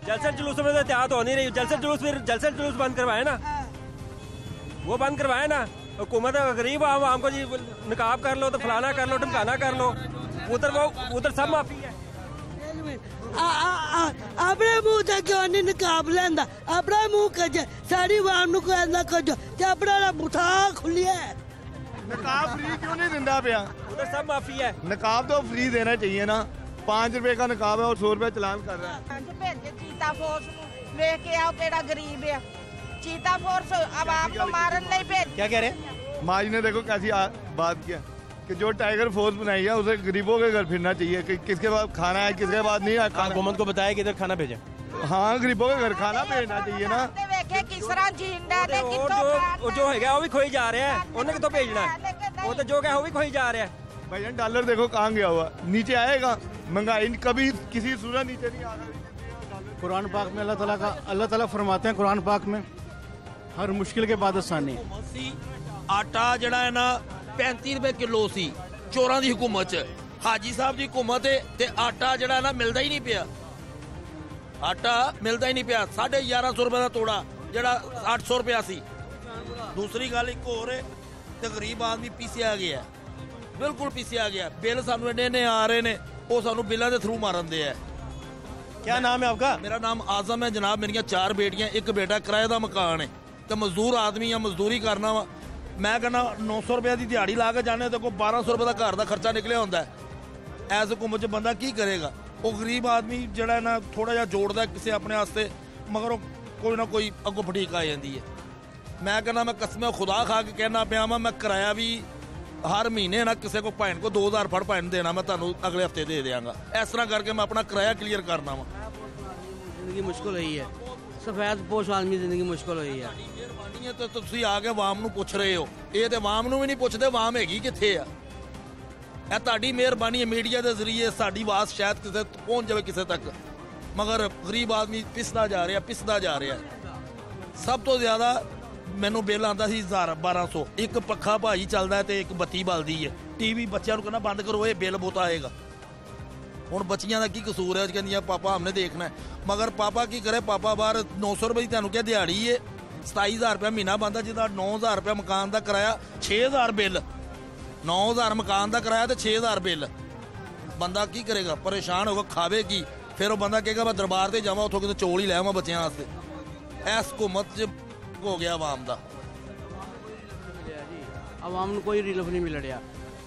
जलसे जुलूस में तो एहतियात हो नहीं रही। जलसे जुलूस बंद करवाए ना, वो बंद करवाए ना। हुकूमत गरीब आवाम को जी निकाब कर लो, तो फलाना कर लो, ढमकाना कर लो, उधर सब माफी है। अपने मुंह से क्यों नहीं निकाब लेंदा? अपना मुंह कजे सारी आवाम नु कहंदा कजो ते अपना बुठा खुलिया है। निकाब फ्री क्यों नहीं दिंदा पिया? उधर सब माफी है। निकाब तो फ्री देना चाहिए ना। 5 रुपए का निकाब है और 100 रुपए चलान कर रहा है। चीता फोर्स लेके के आओ, केड़ा गरीब है। चीता फोर्स आवाम को मारन नहीं भेज। क्या कह रहे हैं? माजी ने देखो कैसी बात किया कि जो टाइगर फोर्स बनाई है उसे गरीबों के घर फिरना चाहिए कि किसके पास खाना है, किसके पास नहीं है खाना। हुकूमत को बताया कि इधर खाना भेजें। हाँ, गरीबों के घर खाना भेजना चाहिए ना। किस तरह जींदा ते कितो जो हैगा वो भी खोई जा रहा है, उन्हें कितो भेजना है? वो तो जो है वो भी खोई जा रहा है। भाईजान डॉलर देखो कहाँ गया हुआ, नीचे आएगा। महंगाई कभी किसी सूरत नीचे नहीं आ रहा। कुरान पाक में अल्लाह ताला फरमाते हैं, कुरान पाक में हर मुश्किल के बाद आसानी। आटा जड़ा है ना 35 रुपए किलो सी चोरां दी हुकूमत च। हाजी साहब दी हुकूमत है ते आटा जड़ा ना मिलदा ही नहीं पिया। ਆਟਾ ਮਿਲਦਾ ਹੀ ਨਹੀਂ ਪਿਆ। 1150 ਰੁਪਏ ਦਾ ਤੋੜਾ ਜਿਹੜਾ 800 ਰੁਪਇਆ ਸੀ। ਦੂਸਰੀ ਗੱਲ ਇੱਕ ਹੋਰ ਹੈ ਤੇ ਗਰੀਬ ਆਦਮੀ ਪੀਸਿਆ ਗਿਆ, ਬਿਲਕੁਲ ਪੀਸਿਆ ਗਿਆ। ਬਿੱਲ ਸਾਨੂੰ ਇੰਨੇ ਆ ਰਹੇ ਨੇ, ਉਹ ਸਾਨੂੰ ਬਿੱਲਾਂ ਦੇ ਥਰੂ ਮਾਰਨ ਦੇ ਹੈ। क्या नाम है आपका? मेरा नाम आजम है जनाब। मेरिया 4 बेटियां, एक बेटा किराए का मकान है तो मजदूर आदमी है, मजदूरी करना वा। मैं कहना 900 रुपये की दिहाड़ी ला के जाने तो 1200 रुपये का घर का खर्चा निकलिया होंदा है। ऐस हुकूमत च बंदा की करेगा? वो गरीब आदमी जड़ा ना थोड़ा जिहा जोड़दा किसी अपने वास्ते, मगर कोई ना कोई अगों फटीक आ जाती है। मैं कहना मैं कसम खुदा खा के कहना पिया वा, मैं किराया भी हर महीने ना किसी को भैन को 2000 फड़ भैन देना, मैं तुहानू अगले हफ्ते दे देंगा। इस तरह करके मैं अपना किराया क्लीयर करना वा। जिंदगी मुश्किल हुई है, सफेद पोश आदमी जिंदगी मुश्किल हुई है। मेहरबानी है तो तुसी आके वाम नू पुछ रहे हो, ये तो वाम नू भी नहीं पुछते वाम हैगी किथे आ। ਇਹ ਤੁਹਾਡੀ ਮਿਹਰਬਾਨੀ ਹੈ ਮੀਡੀਆ ਦੇ ਜ਼ਰੀਏ ਸਾਡੀ ਆਵਾਜ਼ ਸ਼ਾਇਦ ਕਿਸੇ ਤੱਕ ਪਹੁੰਚ ਜਾਵੇ ਕਿਸੇ ਤੱਕ, ਮਗਰ ਗਰੀਬ ਆਦਮੀ ਪਿਸਦਾ ਜਾ ਰਿਹਾ। ਸਭ ਤੋਂ ਜ਼ਿਆਦਾ ਮੈਨੂੰ ਬਿੱਲ ਆਉਂਦਾ ਸੀ 1200। ਇੱਕ ਪੱਖਾ ਭਾਜੀ ਚੱਲਦਾ ਤੇ ਇੱਕ ਬੱਤੀ ਬਲਦੀ ਹੈ। ਟੀਵੀ ਬੱਚਿਆਂ ਨੂੰ ਕਹਿੰਦਾ ਬੰਦ ਕਰੋ, ਇਹ ਬਿੱਲ ਬਹੁਤ ਆਏਗਾ। ਹੁਣ ਬੱਚੀਆਂ ਦਾ ਕੀ ਕਸੂਰ ਹੈ? ਕਹਿੰਦੀਆਂ ਪਾਪਾ ਹਮਨੇ ਦੇਖਣਾ ਹੈ, ਮਗਰ ਪਾਪਾ ਕੀ ਕਰੇ? ਪਾਪਾ ਬਾਹਰ 900 ਰੁਪਏ ਦੀ ਤੁਹਾਨੂੰ ਕਿਹਾ ਦਿਹਾੜੀ ਹੈ, 27000 ਰੁਪਏ ਮਹੀਨਾ ਬੰਦਾ, ਜਿਹਦਾ 9000 ਰੁਪਏ ਮਕਾਨ ਦਾ ਕਿਰਾਇਆ, 6000 ਬਿੱਲ। 9000 ਮਕਾਨ ਦਾ ਕਿਰਾਇਆ ਤੇ 6000 ਬਿੱਲ। ਬੰਦਾ ਕੀ ਕਰੇਗਾ? ਪਰੇਸ਼ਾਨ ਹੋਗਾ, ਖਾਵੇ ਕੀ? ਫਿਰ ਉਹ ਬੰਦਾ ਕਹੇਗਾ ਮੈਂ ਦਰਬਾਰ ਤੇ ਜਾਵਾਂ, ਉੱਥੋਂ ਕਿਤੇ ਚੌਲ ਹੀ ਲੈ ਆਵਾਂ ਬੱਚਿਆਂ ਵਾਸਤੇ। ਇਸ ਹੁਕੂਮਤ 'ਚ ਹੋ ਗਿਆ ਆਵਾਮ ਦਾ। आवाम ਨੂੰ ਕੋਈ ਰਿਲੀਫ ਨਹੀਂ ਮਿਲ ਰਿਹਾ।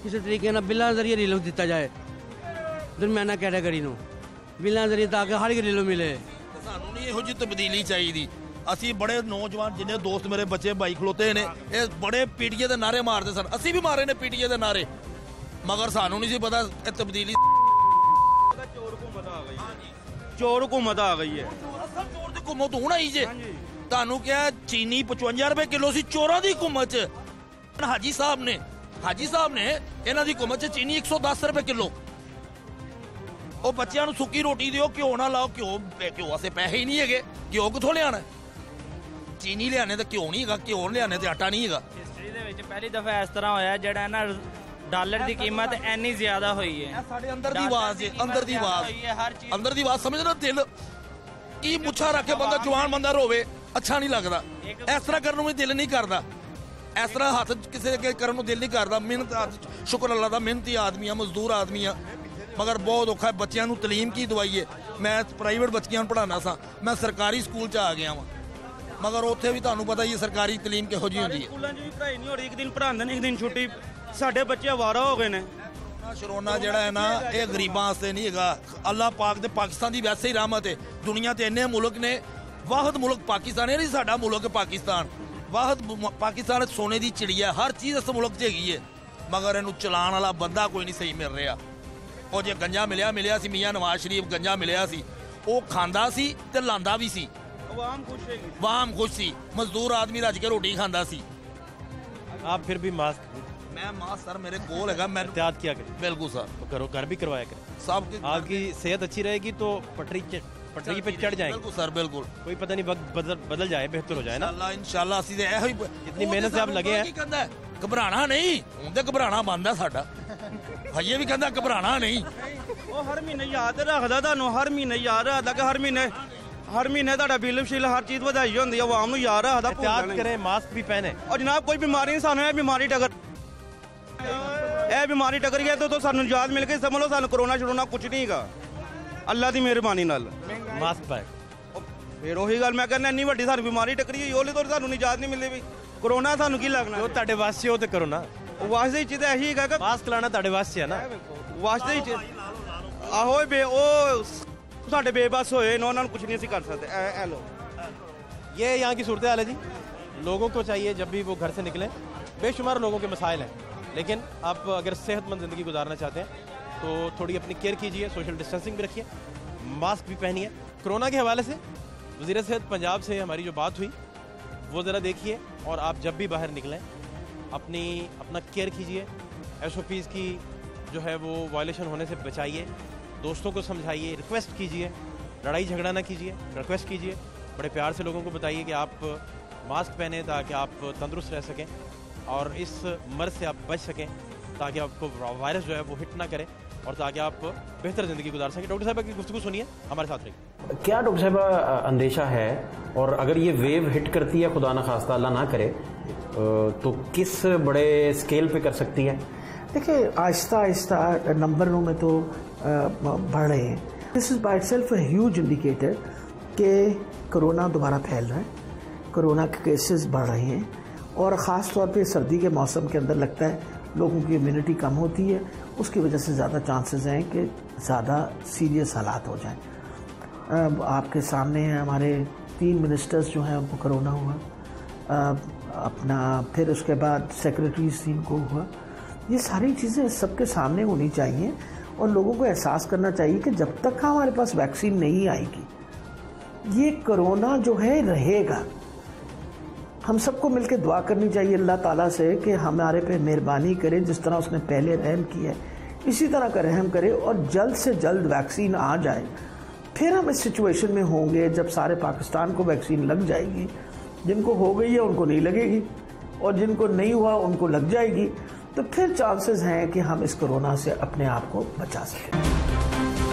ਕਿਸੇ ਤਰੀਕੇ ਨਾਲ ਬਿੱਲਾਂ ਜ਼ਰੀਏ ਰਿਲੀਫ ਦਿੱਤਾ ਜਾਏ ਦਰਮਿਆਨਾ ਕੈਟਾਗਰੀ ਨੂੰ, ਬਿੱਲਾਂ ਜ਼ਰੀਏ ਤਾਂ ਕਿ ਹਰ ਇੱਕ ਰਿਲੀਫ ਮਿਲੇ। ਸਾਨੂੰ ਨਹੀਂ ਇਹੋ ਜਿਹੀ ਤਬਦੀਲੀ ਚਾਹੀਦੀ। ਅਸੀਂ ਬੜੇ ਨੌਜਵਾਨ ਜਿੰਨੇ ਦੋਸਤ ਮੇਰੇ ਬੱਚੇ ਭਾਈ ਖਲੋਤੇ ਨੇ, ਇਹ ਬੜੇ ਪੀਟੀਏ ਦੇ ਨਾਰੇ ਮਾਰਦੇ ਸਨ। ਅਸੀਂ ਵੀ ਮਾਰੇ ਨੇ ਪੀਟੀਏ ਦੇ ਨਾਰੇ, ਮਗਰ ਸਾਨੂੰ ਨਹੀਂ ਸੀ ਪਤਾ ਇਹ ਤਬਦੀਲੀ ਚੋਰ ਹੁਕੂਮਤ ਆ ਗਈ ਹੈ। ਚੋਰ ਦੀ ਹੁਕੂਮਤ ਹੁਣ ਆਈ ਜੇ। ਤੁਹਾਨੂੰ ਕਿਹਾ ਚੀਨੀ 55 ਰੁਪਏ ਕਿਲੋ ਸੀ, ਚੋਰਾਂ ਦੀ ਹੁਕੂਮਤ 'ਚ। ਹਾਜੀ ਸਾਹਿਬ ਨੇ ਇਹਨਾਂ ਦੀ ਹੁਕੂਮਤ 'ਚ ਚੀਨੀ 110 ਰੁਪਏ ਕਿਲੋ। ਉਹ ਬੱਚਿਆਂ ਨੂੰ ਸੁੱਕੀ ਰੋਟੀ ਦਿਓ, ਘਿਓ ਨਾ ਲਾਓ। ਘਿਓ ਵਾਸਤੇ ਪੈਸੇ ਹੀ ਨਹੀਂ ਹੈਗੇ, ਘਿਓ ਕਿੱਥੋਂ ਲਿਆਣਾ? ਚੀਨੀ ਲਿਆਣੇ ਤੇ ਘਿਓ ਨਹੀਂ ਹੈਗਾ, ਘਿਓ ਲਿਆਣੇ ਤੇ ਆਟਾ ਨਹੀਂ ਹੈਗਾ। ਹਿਸਟਰੀ ਦੇ ਵਿੱਚ ਪਹਿਲੀ ਦਫਾ ਇਸ ਤਰ੍ਹਾਂ ਹੋਇਆ ਜਿਹੜਾ ਨਾ ਡਾਲਰ ਦੀ ਕੀਮਤ ਇੰਨੀ ਜ਼ਿਆਦਾ ਹੋਈ ਹੈ। ਸਾਡੇ ਅੰਦਰ ਦੀ ਆਵਾਜ਼ ਹੈ, ਅੰਦਰ ਦੀ ਆਵਾਜ਼ ਸਮਝਣਾ। ਦਿਲ ਕੀ ਮੁੱਛਾਂ ਰੱਖ ਕੇ ਬੰਦਾ ਜਵਾਨ ਬੰਦਾ ਰੋਵੇ, ਅੱਛਾ ਨਹੀਂ ਲੱਗਦਾ। ਇਸ ਤਰ੍ਹਾਂ ਕਰਨ ਨੂੰ ਵੀ ਦਿਲ ਨਹੀਂ ਕਰਦਾ। ਇਸ ਤਰ੍ਹਾਂ ਹੱਥ ਕਿਸੇ ਅੱਗੇ ਕਰਨ ਨੂੰ ਦਿਲ ਨਹੀਂ ਕਰਦਾ। ਮਿਹਨਤ, ਸ਼ੁਕਰ ਅੱਲਾ ਦਾ, ਮਿਹਨਤੀ ਆਦਮੀ ਆ, ਮਜ਼ਦੂਰ ਆਦਮੀ ਆ, ਮਗਰ ਬਹੁਤ ਔਖਾ ਹੈ। ਬੱਚਿਆਂ ਨੂੰ ਤਾਲੀਮ ਕੀ ਦਵਾਈਏ? ਮੈਂ ਪ੍ਰਾਈਵੇਟ ਬੱਚਿਆਂ ਨੂੰ ਪੜ੍ਹਾਉਣਾ ਸਾਂ, ਮੈਂ ਸਰਕਾਰੀ ਸਕੂਲ 'ਚ ਆ ਗਿਆ ਵਾਂ, ਮਗਰ ਉੱਥੇ ਵੀ ਤੁਹਾਨੂੰ ਪਤਾ ਹੀ ਹੈ ਸਰਕਾਰੀ ਤਾਲੀਮ ਕਿਹੋ ਜਿਹੀ ਹੁੰਦੀ ਹੈ। ਸਕੂਲਾਂ 'ਚ ਵੀ ਪੜ੍ਹਾਈ ਨਹੀਂ ਹੋ ਰਹੀ, ਇੱਕ ਦਿਨ ਪੜ੍ਹਾਉਂਦੇ ਨੇ, ਇੱਕ ਦਿਨ ਛੁੱਟੀ। ਸਾਡੇ ਬੱਚੇ ਅਵਾਰਾ ਹੋ ਗਏ ਨੇ। ਸ਼ਰੋਨਾ ਜਿਹੜਾ ਹੈ ਨਾ, ਇਹ ਗਰੀਬਾਂ ਵਾਸਤੇ ਨਹੀਂ ਹੈਗਾ। ਅੱਲਾਹ ਪਾਕ ਤੇ ਪਾਕਿਸਤਾਨ ਦੀ ਵੈਸੇ ਹੀ ਰਹਿਮਤ ਹੈ। ਦੁਨੀਆ ਤੇ ਇੰਨੇ ਮੁਲਕ ਨੇ, ਵਾਹਿਦ ਮੁਲਕ ਪਾਕਿਸਤਾਨ ਹੈ। ਨਹੀਂ ਸਾਡਾ ਮੁਲਕ ਪਾਕਿਸਤਾਨ, ਵਾਹਿਦ ਪਾਕਿਸਤਾਨ ਸੋਨੇ ਦੀ ਚਿੜੀਆ, ਹਰ ਚੀਜ਼ ਇਸ ਮੁਲਕ 'ਚ ਹੈਗੀ ਹੈ, ਮਗਰ ਇਹਨੂੰ ਚਲਾਉਣ ਵਾਲਾ ਬੰਦਾ ਕੋਈ ਨਹੀਂ ਸਹੀ ਮਿਲ ਰਿਹਾ। ਉਹ ਜੇ ਗੰਜਾ ਮਿਲਿਆ ਸੀ, ਮੀਆਂ ਨਵਾਜ਼ ਸ਼ਰੀਫ ਗੰਜਾ ਮਿਲਿਆ ਸੀ, ਉਹ ਖਾਂਦਾ ਸੀ ਤੇ ਲਾਂਦਾ ਵੀ ਸੀ। ਆਵਾਮ ਖੁਸ਼ ਸੀ, ਮਜ਼ਦੂਰ ਆਦਮੀ ਰੱਜ ਕੇ ਰੋਟੀ ਖਾਂਦਾ ਸੀ। आप फिर भी मास्क? मैं मास्क सर मेरे कोल है, मैं एहतियात किया करें। बिल्कुल सर, तो करो, घर भी करवाया करें। सब आपकी सेहत अच्छी रहेगी तो पटरी पे चढ़ जाएंगे। बिल्कुल सर, बिल्कुल। कोई पता नहीं वक्त बदल जाए, बेहतर हो जाए ना इंशाल्लाह। ਅਸੀਂ ਤੇ ਇਹੋ ਹੀ इतनी मेहनत से आप लगे हैं। ਕੀ ਕਹਿੰਦਾ ਘਬਰਾਣਾ ਨਹੀਂ, ਹੁਣ ਤੇ ਘਬਰਾਣਾ ਬੰਦ ਹੈ ਸਾਡਾ। ਹਜੇ ਵੀ ਕਹਿੰਦਾ ਘਬਰਾਣਾ ਨਹੀਂ। ਉਹ ਹਰ ਮਹੀਨੇ ਯਾਦ ਰੱਖਦਾ ਤੁਹਾਨੂੰ, ਹਰ ਮਹੀਨੇ ਯਾਦ ਰੱਖਦਾ ਕਿ हर महीने ਤੁਹਾਡਾ ਬਿੱਲ ਸ਼ਿਲ ਹਰ ਚੀਜ਼ ਵਧਾਈ ਹੁੰਦੀ ਹੈ। ਆਵਾਮ ਨੂੰ ਯਾਦ ਰੱਖਦਾ। एहतियात करें, मास्क भी पहने। और जनाब कोई बीमारी नहीं, ਸਾਨੂੰ ਇਹ ਬਿਮਾਰੀ ਟੱਕਰ ਗਈ तो ਸਾਨੂੰ ਯਾਦ ਮਿਲ ਕੇ ਸਮਝ ਲਓ ਸਾਨੂੰ ਕਰੋਨਾ ਛੜੋਣਾ ਕੁਝ ਨਹੀਂ ਹੈਗਾ, ਅੱਲਾ ਦੀ ਮਿਹਰਬਾਨੀ ਨਾਲ। ਮਾਸਕ ਪਾਏ। ਫਿਰ ਉਹੀ ਗੱਲ ਮੈਂ ਕਹਿੰਦਾ, ਇੰਨੀ ਵੱਡੀ ਸਾਨੂੰ ਬਿਮਾਰੀ ਟੱਕਰੀ ਹੋਈ, ਉਹਲੇ ਤੋਂ ਸਾਨੂੰ ਨਿਜਾਤ ਨਹੀਂ ਮਿਲਦੀ ਵੀ। ਕਰੋਨਾ ਸਾਨੂੰ ਕੀ ਲੱਗਣਾ? ਜੋ ਤੁਹਾਡੇ ਵਾਸਤੇ ਹੋ ਤੇ ਕਰੋ ਨਾ। ਵਾਸਤੇ ਹੀ ਚੀਜ਼ ਇਹੀ ਹੈਗਾ ਕਿ ਮਾਸਕ ਲਾਣਾ ਤੁਹਾਡੇ ਵਾਸਤੇ ਹੈ ਨਾ। ਵਾਸਤੇ ਹੀ ਆਹੋ ਬੇ ਉਹ ਸਾਡੇ ਬੇਬਸ ਹੋਏ ਨੇ, ਉਹਨਾਂ ਨੂੰ ਕੁਝ ਨਹੀਂ ਅਸੀਂ ਕਰ ਸਕਦੇ। ਐ ਲੋ ये यहाँ की सूरत हाल है जी। लोगों को चाहिए जब भी वो घर से निकलें, बेशुमार लोगों के मसाइल हैं, लेकिन आप अगर सेहतमंद ज़िंदगी गुजारना चाहते हैं तो थोड़ी अपनी केयर कीजिए, सोशल डिस्टेंसिंग भी रखिए, मास्क भी पहनिए। कोरोना के हवाले से वज़ीर सेहत पंजाब से हमारी जो बात हुई वो ज़रा देखिए, और आप जब भी बाहर निकलें अपना केयर कीजिए। SOPs की जो है वो वायलेशन होने से बचाइए, दोस्तों को समझाइए, रिक्वेस्ट कीजिए, लड़ाई झगड़ा ना कीजिए, रिक्वेस्ट कीजिए, बड़े प्यार से लोगों को बताइए कि आप मास्क पहने ताकि आप तंदुरुस्त रह सकें और इस मर्ज़ से आप बच सकें, ताकि आपको वायरस जो है वो हिट ना करे। और ताकि आप बेहतर ज़िंदगी गुजार सकें। डॉक्टर साहब की गुफ्तगू सुनिए, हमारे साथ रहिए। क्या डॉक्टर साहब अंदेशा है, और अगर ये वेव हिट करती है, खुदा न खास्ता अल्लाह ना करे, तो किस बड़े स्केल पे कर सकती है? देखिए, आहिस्ता आहिस्ता नंबरों में तो बढ़ रहे हैं। This is by itself a huge indicator कि कोरोना दोबारा फैल रहा है, कोरोना के केसेस बढ़ रहे हैं, और ख़ास तौर पे सर्दी के मौसम के अंदर लगता है लोगों की इम्यूनिटी कम होती है, उसकी वजह से ज़्यादा चांसेस हैं कि ज़्यादा सीरियस हालात हो जाएं। अब आपके सामने हैं हमारे 3 मिनिस्टर्स जो हैं उनको कोरोना हुआ, अपना फिर उसके बाद सेक्रेटरीज 3 को हुआ। ये सारी चीज़ें सबके सामने होनी चाहिए और लोगों को एहसास करना चाहिए कि जब तक हमारे पास वैक्सीन नहीं आएगी ये कोरोना जो है रहेगा। हम सबको मिलकर दुआ करनी चाहिए अल्लाह ताला से कि हमारे पे मेहरबानी करे, जिस तरह उसने पहले रहम किया है इसी तरह का रहम करे और जल्द से जल्द वैक्सीन आ जाए। फिर हम इस सिचुएशन में होंगे जब सारे पाकिस्तान को वैक्सीन लग जाएगी, जिनको हो गई है उनको नहीं लगेगी और जिनको नहीं हुआ उनको लग जाएगी, तो फिर चांसेस हैं कि हम इस कोरोना से अपने आप को बचा सकें।